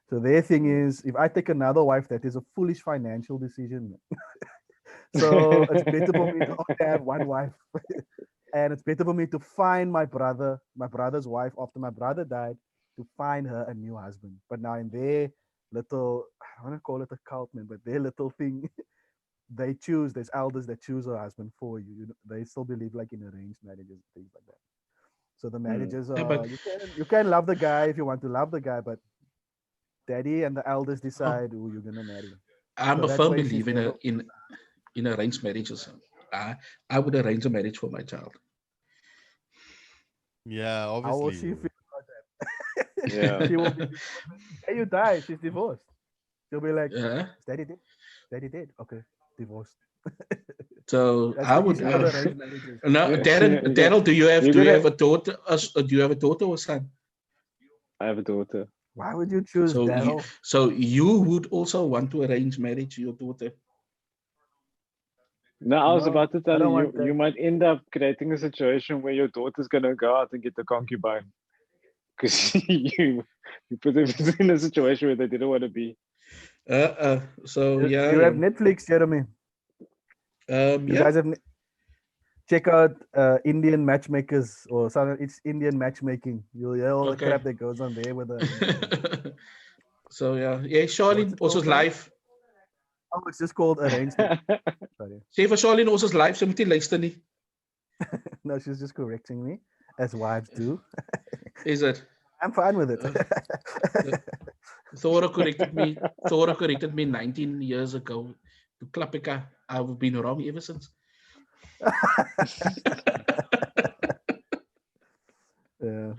S3: so, their thing is, if I take another wife, that is a foolish financial decision. So it's better for me to only have one wife. And it's better for me to find my brother's wife after my brother died, to find her a new husband. But now in their little, I want to call it a cult, man, but their little thing, they choose. There's elders that choose a husband for you. They still believe like in arranged marriages and things like that. So the
S1: Hmm.
S3: marriages
S5: Yeah,
S3: are
S5: but
S3: you can love the guy if you want to love the guy, but daddy and the elders
S5: oh,
S3: decide who you're gonna marry.
S5: I'm
S3: So
S5: a
S3: that
S5: firm
S3: way she's
S5: believer in
S3: never.
S5: in arranged marriages. I would arrange a marriage for my child.
S4: Yeah,
S3: How will
S4: obviously
S3: she
S4: you
S3: feel
S4: would.
S3: about that?
S1: Yeah.
S3: She will be divorced. Hey, you die. She's divorced. She'll be like,
S5: Yeah.
S3: "Is daddy dead? Daddy dead? Okay, divorced."
S5: So
S3: That's
S5: I
S3: the
S5: would.
S3: issue with arranged marriages.
S5: Now,
S1: You're gonna,
S5: Daryl,
S1: you're
S5: do you
S1: gonna.
S5: have a daughter? Do you have a daughter or son?
S1: I have a daughter.
S3: Why would you choose Daryl?
S5: So you would also want to arrange marriage to your daughter.
S1: No, I was
S3: No,
S1: about to
S3: I
S1: tell you,
S3: don't want
S1: you
S3: that.
S1: might end up creating a situation where your daughter's gonna go out and get the concubine because you put them in a situation where they didn't want to be.
S5: So
S3: You have Netflix, Jeremy. You
S5: yeah.
S3: guys have check out Indian matchmakers or some. It's Indian matchmaking. You'll hear all the
S5: Okay.
S3: crap that goes on there with the arranged marriages.
S5: So yeah,
S3: What's
S5: Charlene
S3: it
S5: also
S3: called, sorry?
S5: live.
S3: Oh, it's just called arranged marriage. Sorry.
S5: Sê vir Charlene ons is live, sy moet nie luister nie.
S3: No, she's just correcting me, as wives do.
S5: Is it?
S3: I'm fine with it.
S5: Uh, uh, Thora corrected me. Thora corrected me 19 years ago. To Klapika, I've been wrong ever since.
S3: Yeah.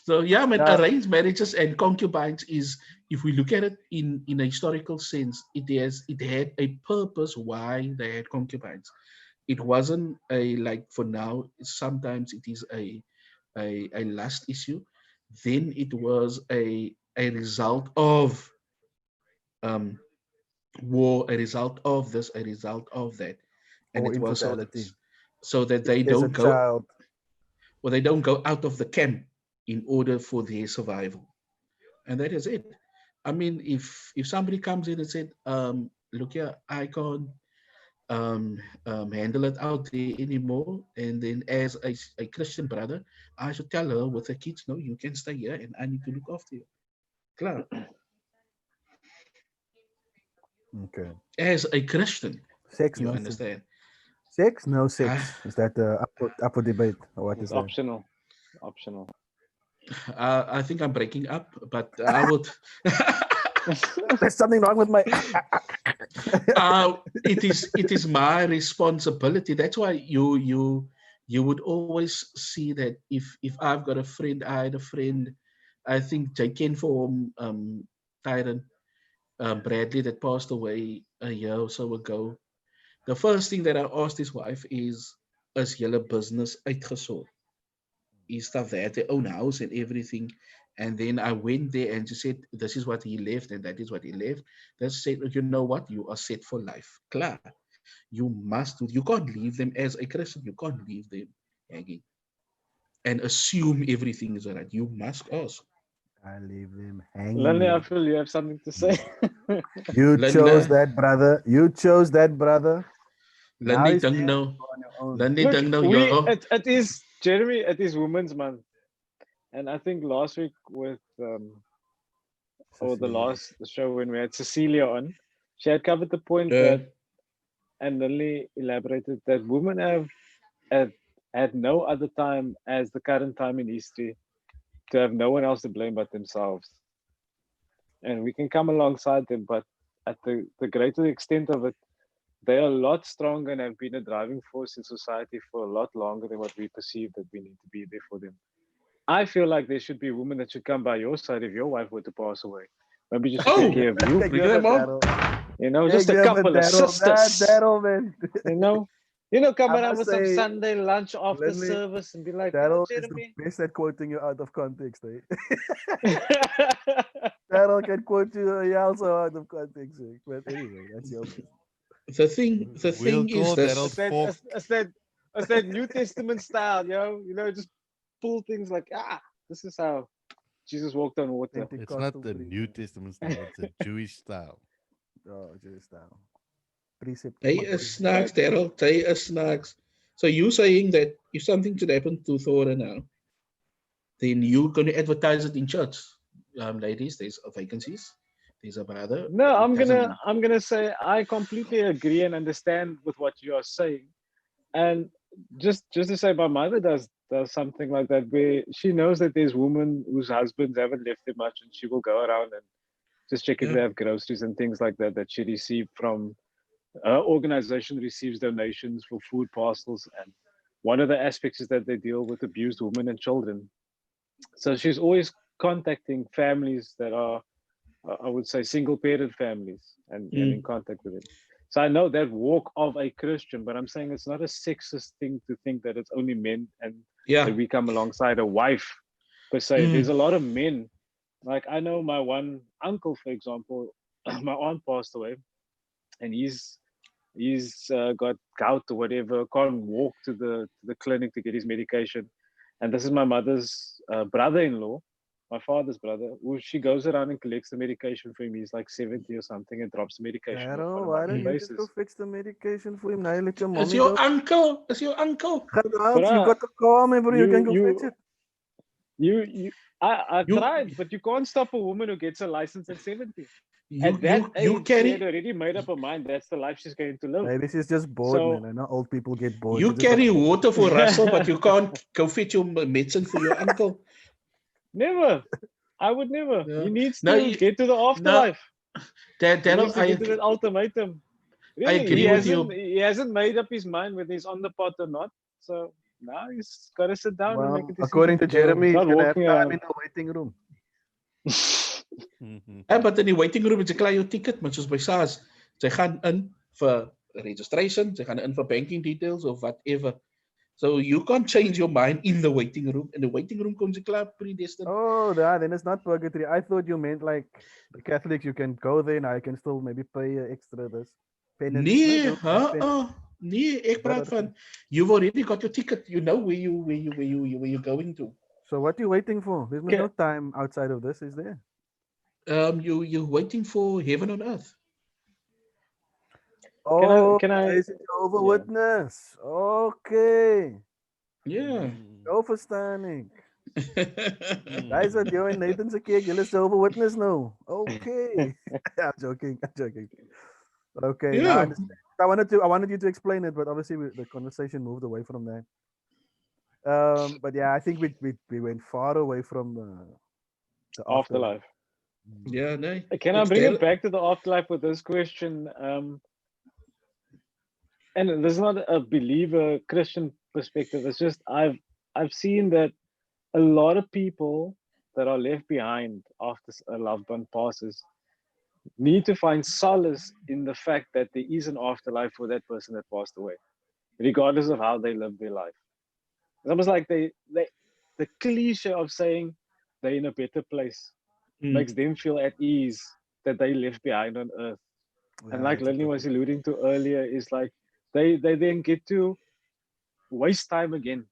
S5: So yeah, man,
S3: Now,
S5: arranged marriages and concubines is, if we look at it in a historical sense, it had a purpose why they had concubines. It wasn't a, like for now. Sometimes it is a lust issue. Then it was a result of um, war, a result of this, a result of that, and
S3: or
S5: it was
S3: infidelity.
S5: so that
S3: If
S5: they
S3: there's a
S5: don't go,
S3: child,
S5: or they don't go out of the camp in order for their survival. And that is it. I mean, if somebody comes in and said, look here, I can't handle it out there anymore, and then as a Christian brother, I should tell her with the kids, no, you can stay here, and I need to look after you. Clear.
S3: okay.
S5: As a Christian,
S3: Sex,
S5: you
S3: no sex.
S5: understand.
S3: Sex, no
S5: I,
S3: sex. Is that up for debate, or what
S1: It's
S3: is that?
S1: optional. Optional.
S5: I think I'm breaking up, but I would.
S3: There's something wrong with my.
S5: It is my responsibility. That's why you would always see that if I've got a friend, I had a friend, I think Jake for Tyron Bradley that passed away a year or so ago. The first thing that I asked his wife is julle business uitgesort? Is stuff they had their own house and everything. And then I went there and she said, this is what he left and that is what he left. They said, you know what? You are set for life. Klar. You can't leave them as a Christian. You can't leave them hanging and assume everything is all right. You must ask.
S3: I leave them
S1: Lonely, I
S3: hanging.
S1: feel you have something to say.
S3: You chose that brother. You chose that brother. Now
S5: Lani
S3: he's
S5: ding
S3: dead.
S5: nou.
S3: You're on your own.
S5: Lani
S1: Look,
S5: ding nou,
S1: we
S5: ja.
S1: it is Jeremy, it is Women's Month, and I think last week with or the
S3: Cecilia.
S1: last show when we had Cecilia on, she had covered the point
S5: Uh,
S1: that and Lily elaborated that women have had, had no other time as the current time in history to have no one else to blame but themselves, and we can come alongside them, but at the greater extent of it, they are a lot stronger and have been a driving force in society for a lot longer than what we perceive that we need to be there for them. I feel like there should be women that should come by your side if your wife were to pass away. Maybe just to take
S5: oh,
S1: care of you.
S3: Take
S5: bring
S3: him a
S5: them on.
S3: Daryl.
S1: You know,
S3: Take
S1: just a
S3: him a
S1: couple of
S3: Daryl. That
S1: sisters.
S3: Daryl, man.
S1: You know, Come
S3: I
S1: around
S3: must
S1: with some
S3: say,
S1: Sunday lunch after
S3: let me.
S1: service and be like,
S3: Daryl is the
S1: Jeremy.
S3: best at quoting you out of context. Eh? Daryl can quote you also out of context. Eh? But anyway, that's your business.
S5: The
S4: We'll
S5: thing is
S4: call Daryl
S1: It's
S5: this.
S1: that,
S4: Fork.
S1: it's that New Testament style, just pull things like, this is how Jesus walked on water.
S4: It's not
S3: Pentecostal
S4: the New
S3: preaching.
S4: Testament style, it's a Jewish style.
S3: Oh, just now. Precept
S5: Hy
S3: upon
S5: is
S3: precept.
S5: snaaks, Daryl. Hy is snaaks. So you saying that if something should happen to Thora now, then you're going to advertise it in church. Ladies, there's vacancies. There's a brother.
S1: No,
S5: It
S1: I'm gonna
S5: doesn't.
S1: I'm gonna say I completely agree and understand with what you are saying. And just to say, my mother does something like that where she knows that there's women whose husbands haven't left them much, and she will go around and just check if
S5: Yeah.
S1: they have groceries and things like that that she received from her organization receives donations for food parcels. And one of the aspects is that they deal with abused women and children. So she's always contacting families that are, I would say, single parent families, and in
S5: Mm.
S1: contact with them. So I know that walk of a Christian, but I'm saying it's not a sexist thing to think that it's only men and that
S5: Yeah.
S1: we come alongside a wife per se. There's
S5: Mm.
S1: a lot of men. Like I know my one uncle, for example, my aunt passed away, and he's got gout or whatever, can't walk to the clinic to get his medication. And this is my mother's brother-in-law, my father's brother, who she goes around and collects the medication for him. He's like 70 or something and drops the medication off on
S3: Daryl,
S1: a
S3: why
S1: monthly
S3: don't
S5: Mm.
S3: you just go
S1: basis.
S3: fix the medication for him? Now you let your
S5: It's
S3: mommy
S5: your
S3: go.
S5: uncle. It's your uncle.
S3: Get
S1: But
S3: out. You got to call me, bro. You
S1: you
S3: can go fix
S1: you
S3: it.
S1: you I
S5: You
S1: tried, but you can't stop a woman who gets a license at 70.
S5: you
S1: At that
S5: you you
S1: age, she had
S5: carry
S1: already made up her mind that's the life she's going to live.
S3: Maybe she's just bored, man.
S1: So
S3: I know old people get bored.
S5: you
S3: They just want
S5: carry
S3: to go
S5: water
S3: fix
S5: for
S3: it.
S5: Russell, but you can't go fetch your medicine for your uncle.
S1: never. I would never.
S5: Yeah.
S1: He needs
S5: No,
S1: to get to the
S5: no,
S1: afterlife. He
S5: Daryl,
S1: needs to get to that ultimatum.
S5: I
S1: Really, he
S5: agree with
S1: hasn't
S5: you.
S1: he hasn't made up his mind whether he's on the pot or not. So now he's got to sit down and make a
S3: Well,
S1: decision
S3: according
S1: to
S3: to
S1: go.
S3: Jeremy,
S1: He's
S3: he's
S1: not
S3: gonna have
S1: walking
S3: time
S1: around.
S3: in the waiting room.
S5: But in die waiting room het jy klaar jou ticket, maar soos by SARS, jy gaan in vir registration, jy gaan in vir banking details of whatever. So you can't change your mind in the waiting room. In the waiting room kom jy klaar predestined.
S3: Oh, yeah, then it's not purgatory. I thought you meant like the Catholics, you can go there now, you can still maybe pay extra this penance. No,
S5: Nee,
S3: no, that's penance.
S5: nee, ek
S3: Is that
S5: praat
S3: what it
S5: van
S3: is?
S5: you've already got your ticket. You know where you're going to.
S3: So what are you waiting for? There's no
S1: Can,
S3: time outside of this, is there?
S5: You're waiting for heaven on earth.
S1: can I
S3: Oh,
S1: can I
S3: is it Jehovah
S1: yeah.
S3: Witness? Okay.
S5: Yeah.
S3: Go for standing. Guys, what you and Nathan's a cake. You're Jehovah Witness now. Okay. I'm joking. I'm joking. Okay, now I
S5: Yeah.
S3: understand. I wanted you to explain it, but obviously the conversation moved away from that. But yeah, I think we went far away from the afterlife.
S1: Afterlife?
S5: Yeah, nee.
S1: Can I
S5: It's
S1: bring it
S5: there.
S1: back to the afterlife with this question? And this is not a believer Christian perspective. It's just I've seen that a lot of people that are left behind after a loved one passes need to find solace in the fact that there is an afterlife for that person that passed away, regardless of how they live their life. It's almost like they the cliche of saying they're in a better place
S5: Mm.
S1: makes them feel at ease that they left behind on earth. And
S3: Yeah,
S1: like
S3: that's a
S1: Lenny
S3: good
S1: was
S3: one.
S1: alluding to earlier, is like they then get to waste time again,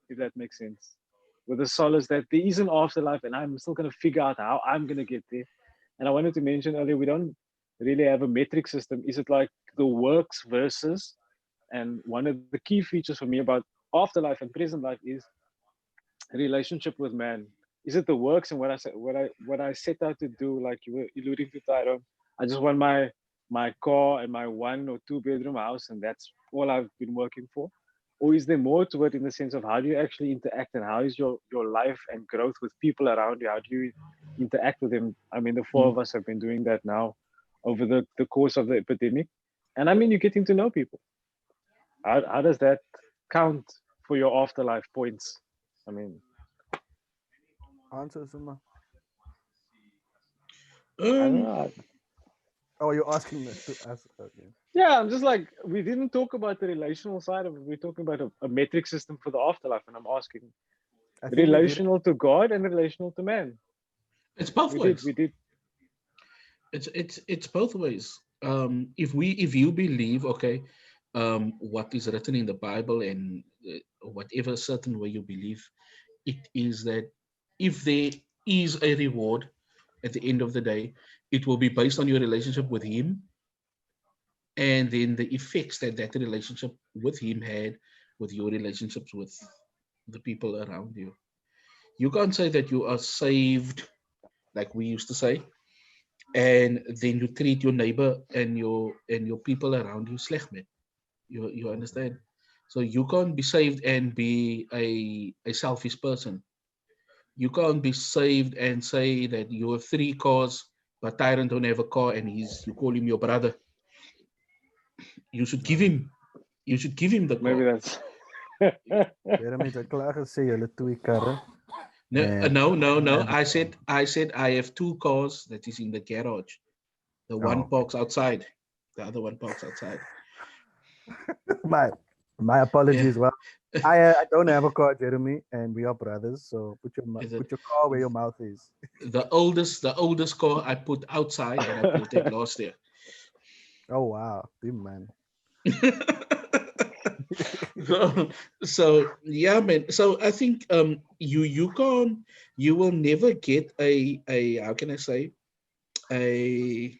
S1: if that makes sense. With the solace that there is an afterlife and I'm still gonna figure out how I'm gonna get there. And I wanted to mention earlier, we don't really have a metric system. Is it like the works versus? And one of the key features for me about afterlife and present life is relationship with man. Is it the works and what I set out to do, like you were alluding to, Tyrone? I just want my car and my 1 or 2 bedroom house, and that's all I've been working for. Or is there more to it in the sense of how do you actually interact and how is your life and growth with people around you? How do you interact with them? I mean, the four
S5: Mm.
S1: of us have been doing that now over the course of the epidemic. And I mean, you're getting to know people. How does that count for your afterlife points? I mean,
S3: Answer, Suma.
S1: I don't
S5: Um,
S1: know.
S3: Oh, you're asking me to ask. Okay.
S1: Yeah, I'm just like, we didn't talk about the relational side of it. We're talking about a metric system for the afterlife, and I'm asking
S3: I think we did.
S1: relational to God and relational to man.
S5: It's both
S1: We did,
S5: ways.
S1: we did.
S5: It's both ways. If you believe, okay, what is written in the Bible and whatever certain way you believe, it is that if there is a reward at the end of the day, it will be based on your relationship with Him, and then the effects that that relationship with Him had with your relationships with the people around you. You can't say that you are saved, like we used to say, and then you treat your neighbor and your people around you slecht, man. You understand? So you can't be saved and be a selfish person. You can't be saved and say that you have three cars, but Tyrant don't have a car and you call him your brother. You should give
S3: No.
S5: him the
S1: Maybe
S5: car.
S1: that's.
S3: Jeremy het klaar gesê julle twee karre
S5: No,
S3: en
S5: no. I said I have two cars that is in the garage. The one
S3: oh,
S5: parks outside. The other one parks outside.
S3: my my
S5: Yeah.
S3: apologies. Well, I don't have a car, Jeremy, and we are brothers. So
S5: Is it
S3: put your car where your mouth is.
S5: the oldest car I put outside and I bought it last year.
S3: Oh wow, dim man.
S5: so yeah, man. So I think you will never get a how can I say a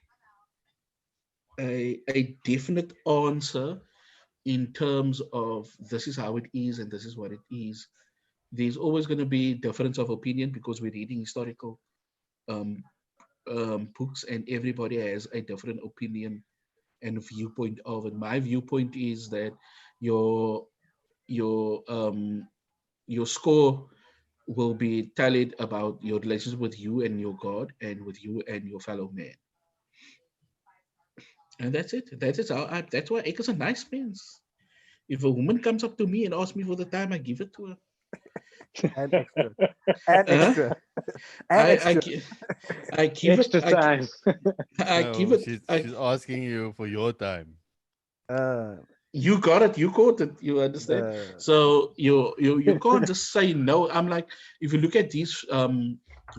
S5: a definite answer in terms of this is how it is and this is what it is. There's always going to be difference of opinion because we're reading historical um, books and everybody has a different opinion and viewpoint of it. My viewpoint is that your your um, your score will be tallied about your relationship with you and your God and with you and your fellow man. And that's it. That's why Ek is a nice mens. If a woman comes up to me and asks me for the time, I give it to her.
S3: And extra. And
S5: Uh,
S3: extra. And
S5: I, I,
S3: extra.
S5: gi- I give it.
S1: Extra time.
S5: I give
S4: No,
S5: it.
S4: she's asking you for your time.
S3: Uh,
S5: You got it. You caught it. You understand.
S3: uh,
S5: So you can't just say no. I'm like, if you look at these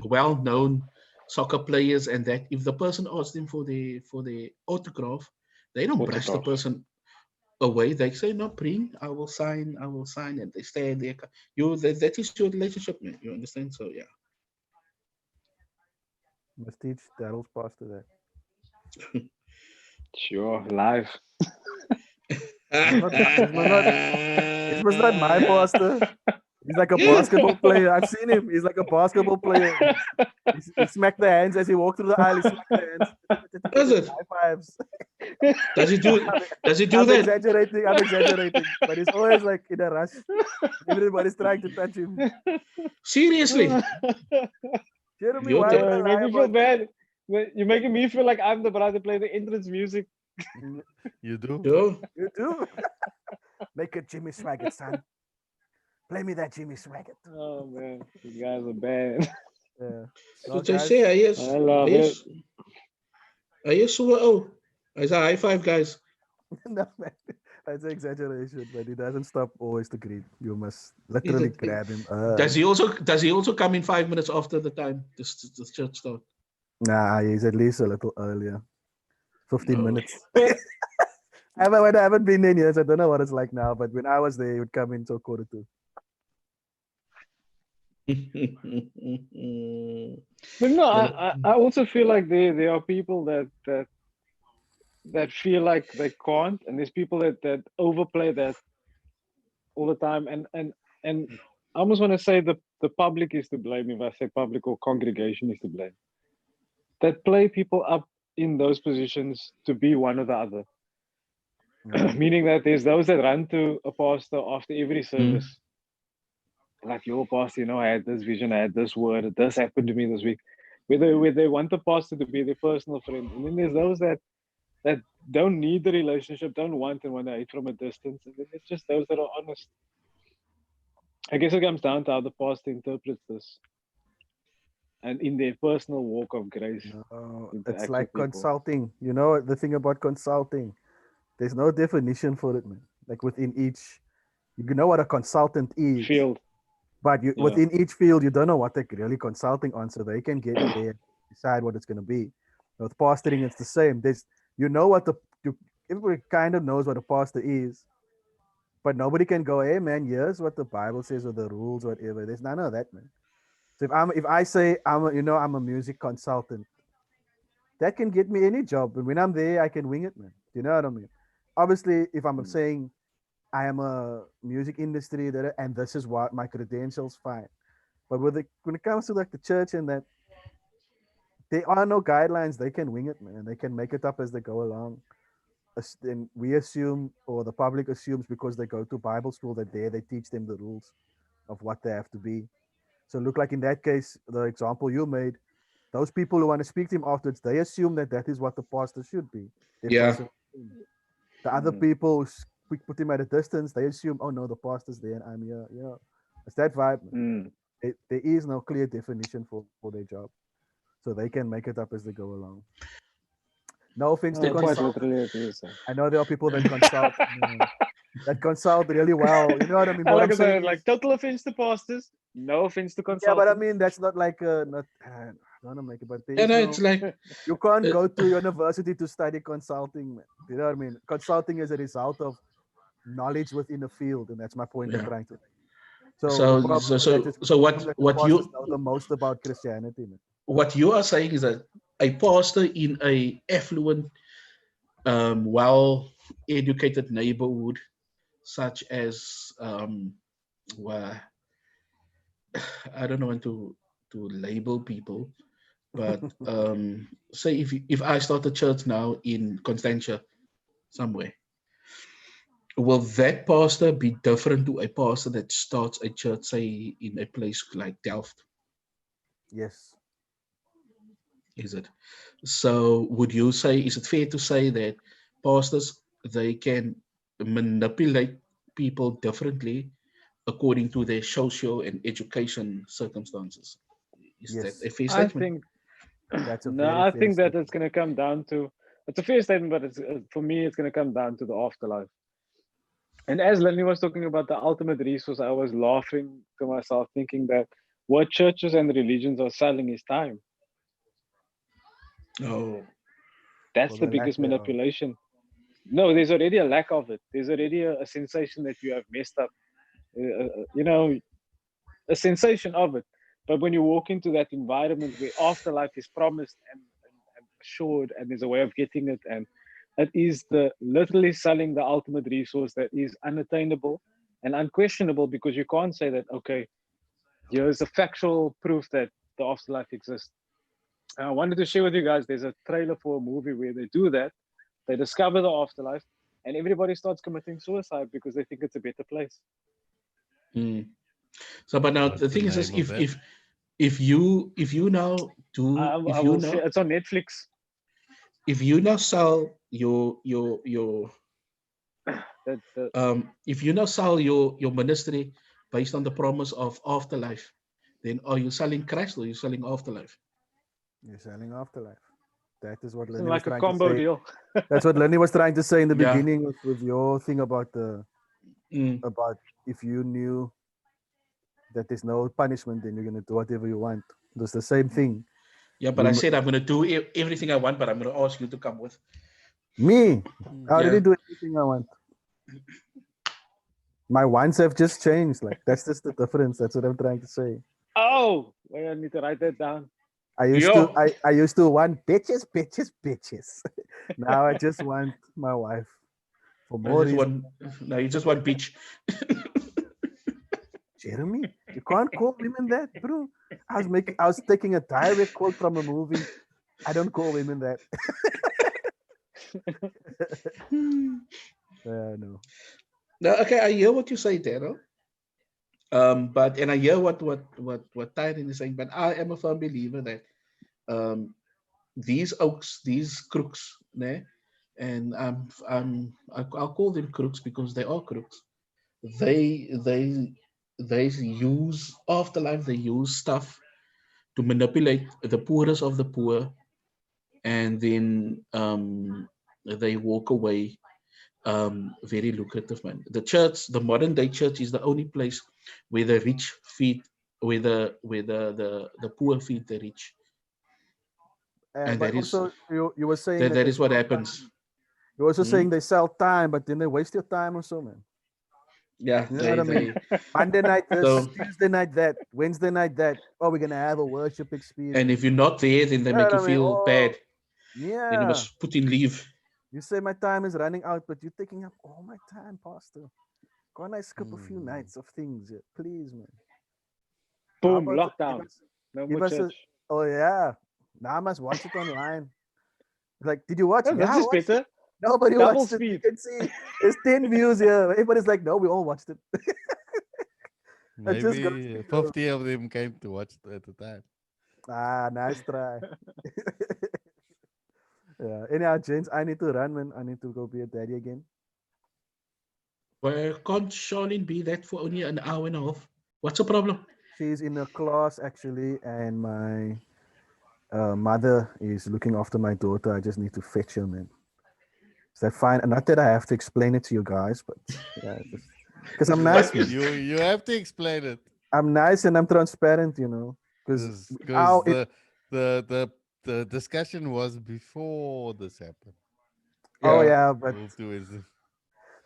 S5: well-known soccer players and that, if the person asks them for the autograph, they don't brush the
S1: Autograph.
S5: person away. They say, "No, bring. I will sign. I will sign," and they stand there. That is your relationship, man. You understand? So yeah.
S3: must teach Daryl's pastor that.
S1: Sure, live.
S3: This was not my pastor. He's like a basketball player. I've seen him. He's like a basketball player. He smacked the hands as he walked through the aisle. He smacked the hands.
S5: Does it?
S3: High fives.
S5: Does he do?
S3: I'm,
S5: Does he do
S3: I'm
S5: that?
S3: exaggerating. I'm exaggerating. But he's always like in a rush. Everybody's trying to touch him.
S5: Seriously?
S3: Jeremy,
S5: Yo,
S3: why would I
S1: You make
S3: lie
S1: me feel
S3: about you?
S1: bad. You're making me feel like I'm the brother play the entrance music.
S4: You do?
S5: yo.
S3: You do? Make it Jimmy Swaggart, son. Play me that Jimmy Swaggart.
S1: Oh man, you guys are bad.
S3: Yeah. Well,
S5: Zoals hij
S3: guys.
S5: zei,
S1: I love it.
S5: hij is zo oh. Hij zei high five, guys.
S3: No, man. That's an exaggeration, but he doesn't stop always to greet. You must
S5: Is
S3: literally
S5: it,
S3: grab him.
S5: does he also come in 5 minutes after the time the church start?
S3: Nah, he's at least a little earlier. 15
S5: No.
S3: minutes. I haven't been in years. I don't know what it's like now, but when I was there, he would come in till 1:45.
S1: But no, I also feel like there are people that feel like they can't, and there's people that overplay that all the time, and I almost want to say the public is to blame if I say public or congregation is to blame. That play people up in those positions to be one or the other.
S3: Yeah.
S1: Meaning that there's those that run to a pastor after every
S5: Mm.
S1: service. Like, your pastor, I had this vision, I had this word, this happened to me this week. Where they want the pastor to be their personal friend. And then there's those that don't need the relationship, don't want and want to hate from a distance. And then it's just those that are honest. I guess it comes down to how the pastor interprets this. and in their personal walk of grace
S3: No, it's
S1: interact with
S3: like
S1: people.
S3: consulting. You know the thing about consulting. There's no definition for it, man. Like within each, you know what a consultant is,
S1: Field,
S3: but you
S1: yeah.
S3: within each field, you don't know what they're really consulting on. So they can get in there and decide what it's going to be. With pastoring, it's the same. There's you know what the you, everybody kind of knows what a pastor is, but nobody can go, hey man, here's what the Bible says or the rules or whatever. There's none of that, man. So if I say I'm a music consultant, that can get me any job. And when I'm there, I can wing it, man. You know what I mean? Obviously, if I'm
S1: Mm.
S3: saying I am a music industry that and this is what my credentials, fine. But when it comes to like the church and that, there are no guidelines. They can wing it, man. They can make it up as they go along. And we assume, or the public assumes, because they go to Bible school, that there they teach them the rules of what they have to be. So look like in that case, the example you made, those people who want to speak to him afterwards, they assume that that is what the pastor should be. Their
S5: Yeah.
S3: person. The other
S1: Mm.
S3: people who put him at a distance, they assume, oh no, the pastor's there and I'm here. It's that vibe. Man.
S1: Mm.
S3: There is no clear definition for their job, so they can make it up as they go along. No offense to
S1: No, quite
S3: consultants.
S1: literally, it is.
S3: I know there are people that consult really well. You know what I mean?
S1: I
S3: What
S1: like
S3: I'm
S1: I said,
S3: saying
S1: like
S3: is,
S1: total offense to pastors, no offense to
S3: yeah, but I
S1: consultants.
S3: mean that's not like not. I don't want to make it, but there
S5: And
S3: is
S5: it's
S3: no.
S5: like,
S3: You can't
S5: uh,
S3: go to university to study consulting, man. You know what I mean? Consulting is a result of knowledge within a field, and that's my point I'm
S5: yeah.
S3: trying to make. So the
S5: So,
S3: problem
S5: so,
S3: with that
S5: so,
S3: is we
S5: so
S3: assume
S5: what,
S3: that the
S5: what
S3: pastors
S5: you,
S3: know the most about Christianity, man.
S5: what you are saying is that a pastor in a affluent, well-educated neighborhood, such as, where I don't know when to label people, but say if I start a church now in Constantia somewhere, will that pastor be different to a pastor that starts a church, say, in a place like Delft?
S3: Yes,
S5: Is it? So would you say, is it fair to say that pastors, they can manipulate people differently according to their social and education circumstances? Is that
S3: yes,
S5: a fair
S1: I
S5: statement?
S1: think
S3: that's a
S1: no,
S3: very
S1: I
S3: fair
S1: think that it's
S3: statement.
S1: going to come down to it's a fair statement, but it's for me, it's going to come down to the afterlife. And as Lenny was talking about the ultimate resource, I was laughing to myself, thinking that what churches and religions are selling is time.
S5: Oh,
S3: For
S1: That's the
S3: the lack
S1: biggest
S3: thereof.
S1: manipulation. No, there's already a lack of it. There's already a sensation that you have messed up. You know, a sensation of it. But when you walk into that environment where afterlife is promised and assured, and there's a way of getting it, and it is the literally selling the ultimate resource that is unattainable and unquestionable because you can't say that, okay, here's a factual proof that the afterlife exists. And I wanted to share with you guys there's a trailer for a movie where they do that. They discover the afterlife, and everybody starts committing suicide because they think it's a better place.
S5: hmm. So, but now the
S4: What's the
S5: thing is,
S4: name of that?
S5: if you now do
S1: I will share. It's on Netflix.
S5: if you now sell your
S1: The
S5: if you now sell your ministry based on the promise of afterlife, then are you selling Christ or are you selling afterlife?
S3: You're selling afterlife. That is what
S1: It's
S3: Lenny was
S1: like a
S3: trying to
S1: combo
S3: say.
S1: deal.
S3: That's what Lenny was trying to say in the
S5: Yeah.
S3: beginning with your thing about
S5: Mm.
S3: if you knew that there's no punishment, then you're gonna do whatever you want. It's the same thing.
S5: Yeah, but I
S3: You
S5: said I'm gonna do everything I want, but I'm gonna ask you to come with.
S3: me, I already
S5: Yeah.
S3: do everything I want. My wants have just changed. Like that's just the difference. That's what I'm trying to say.
S1: Oh, wait, I need to write that down.
S5: Yo.
S3: I used to want bitches, bitches, bitches. Now I just want my wife for
S5: I
S3: more
S5: just
S3: reasons.
S5: want no, you just want beach.
S3: Jeremy, you can't call women that, bro. I was taking a direct quote from a movie. I don't call women that. No.
S5: No, okay, I hear what you say, Daryl. But and I hear what Tyron is saying, but I am a firm believer that um these oaks, these crooks, né? And I'll call them crooks because they are crooks. They they they use afterlife, they use stuff to manipulate the poorest of the poor, and then they walk away very lucrative, man. The church, the modern day church, is the only place where the rich feed, where the poor feed the rich, and
S3: But also, you were saying that
S5: that
S3: they
S5: is what
S3: sell
S5: happens.
S3: time. You were also
S5: Hmm?
S3: saying they sell time, but then they waste your time also, man.
S5: Yeah,
S3: You know what I mean?
S5: they
S3: Monday night this,
S5: so,
S3: Tuesday night that, Wednesday night that. Oh, we're gonna have a worship
S5: and if
S3: experience.
S5: you're not there, then they
S3: You know
S5: make
S3: what
S5: you
S3: I mean?
S5: feel
S3: Oh,
S5: bad. Then you
S3: yeah.
S5: must put in leave.
S3: You say my time is running out, but you're taking up all my time, Pastor. Can't I skip a few
S4: Hmm.
S3: nights of things? Yeah? Please, man. How
S1: Boom,
S3: about
S1: lockdown. No more
S3: give us a?
S1: church.
S3: Oh yeah. Now I must watch it online. Like, did you watch?
S1: Oh,
S3: Yeah,
S1: this
S3: I
S1: is
S3: watched it.
S1: better.
S3: Nobody
S1: Double
S3: watched it. You
S1: speed.
S3: can see there's 10 views here. Everybody's like, no, we all watched it. It just goes to
S4: Maybe
S3: show.
S4: 50 of them came to watch it at a time.
S3: Ah, nice try. Yeah. Anyhow, James, I need to run, man. I need to go be a daddy again.
S5: Where can't Charlene be that for only an hour and a half? What's the problem?
S3: She's in a class actually, and my mother is looking after my daughter. I just need to fetch her, man. Is that fine? And not that I have to explain it to you guys, but yeah, just because I'm nice,
S5: What
S3: man.
S5: is
S4: You have to explain it.
S3: I'm nice and I'm transparent, you know. Because
S4: Because
S3: how it,
S4: the the the discussion was before this happened.
S3: oh
S5: yeah?
S3: yeah, but
S4: We'll do is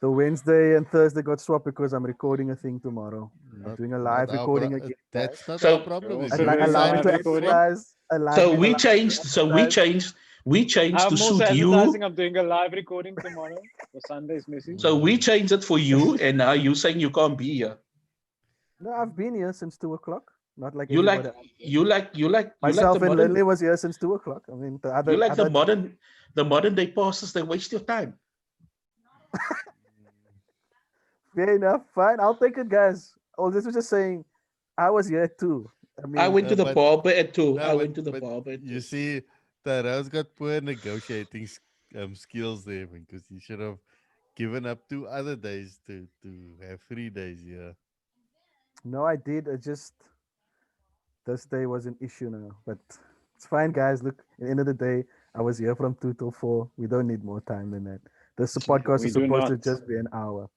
S3: the Wednesday and Thursday got swapped because I'm recording a thing tomorrow. I'm doing a
S4: not
S3: live
S4: our
S3: recording again, guys.
S4: that's not our
S5: So
S4: problem.
S1: You're
S4: If
S1: also
S4: you
S1: doing a
S3: Allow me
S4: decide
S1: live
S3: to
S4: to
S1: recording.
S3: exercise.
S5: so
S3: Allow
S5: we
S3: me to
S5: changed. So we
S3: exercise.
S5: changed. We changed to
S1: I'm also
S5: suit you.
S1: advertising I'm doing a live recording tomorrow for Sunday's message.
S5: So we
S4: Mm,
S5: changed it for you, and now you saying you can't be here.
S3: No, I've been here since 2 o'clock. Not like
S5: You like
S3: everybody else.
S5: you like the
S3: Myself and
S5: modern
S3: Lily was here since 2 o'clock. I mean, the
S5: you
S3: other
S5: like
S3: other
S5: the modern day pastors. They waste your time.
S3: fair enough. Fine, I'll take it, guys. Oh, this was just saying, I was here too. I
S5: I
S3: mean,
S5: went to the
S4: but
S5: barber at 2. I
S4: no,
S5: went to the
S4: but
S5: barber at
S4: you
S5: 2.
S4: see, Tara's got poor negotiating skills there because he should have given up 2 other days to have 3 days. Yeah,
S3: no, I did. I just this day was an issue now, but it's fine, guys. Look, at the end of the day, I was here from 2 till 4. We don't need more time than that. This podcast
S1: We
S3: is
S1: do
S3: supposed
S1: not.
S3: to just be an hour.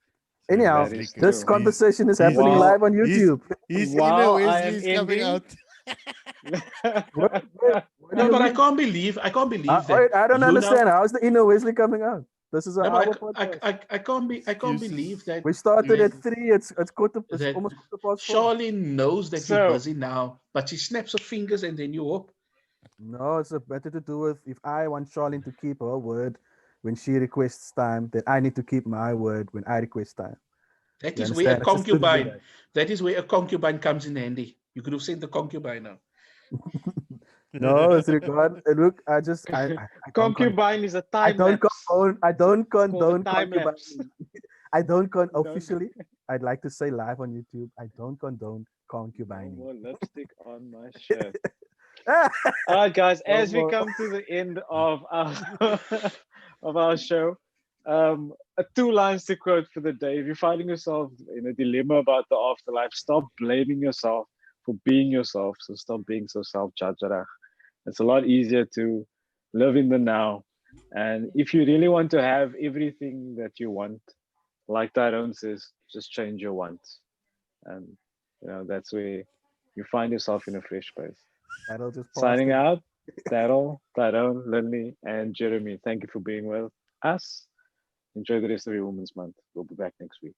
S4: so
S3: Anyhow,
S1: That
S4: Wesley,
S1: is
S3: this
S1: true.
S3: conversation is
S4: he's
S3: happening
S4: he's
S3: live
S1: While
S3: on
S4: he's
S3: YouTube.
S4: his inner
S1: while I am
S4: Wesley is coming
S1: ending,
S4: out.
S3: What do
S5: No,
S3: you
S5: but
S3: mean?
S5: I can't believe that
S3: I don't
S5: you now.
S3: understand. How's the inner Wesley coming out? This is an
S5: No, but
S3: hour podcast.
S5: I can't believe
S4: Excuses.
S5: that
S3: We started
S5: that
S3: at 3. It's quarter. It's
S5: that
S3: almost quarter past 4.
S5: Charlene knows that you're
S1: so
S5: busy now, but she snaps her fingers and then you up.
S3: No, it's better to do with if I want Charlene to keep her word when she requests time, then I need to keep my word when I request time.
S5: That
S3: You
S5: is where a
S3: understand? It's just to do
S5: concubine.
S3: that.
S5: That is where a concubine comes in handy. You could have sent the concubine now.
S3: No, it's regard. Look, I don't
S1: concubine is a
S3: I
S1: time
S3: don't
S1: lapse.
S3: condone I
S1: It's
S3: don't
S1: called a
S3: condone
S1: time lapse.
S3: concubining. I don't
S1: You don't
S3: officially. I'd like to say live on YouTube. I don't condone
S1: no
S3: concubining.
S1: more lipstick on my shirt.
S3: Ah,
S1: All right, guys.
S3: no
S1: As we
S3: more.
S1: come to the end of our of our show, two lines to quote for the day. If you're finding yourself in a dilemma about the afterlife, stop blaming yourself for being yourself. So stop being so self-judged. It's a lot easier to live in the now. And if you really want to have everything that you want, like Tyrone says, just change your wants. And that's where you find yourself in a fresh space.
S3: That'll just pass
S1: Signing
S3: the
S1: out, Daryl, Tyrone, Lindley, and Jeremy. Thank you for being with us. Enjoy the rest of your Women's Month. We'll be back next week.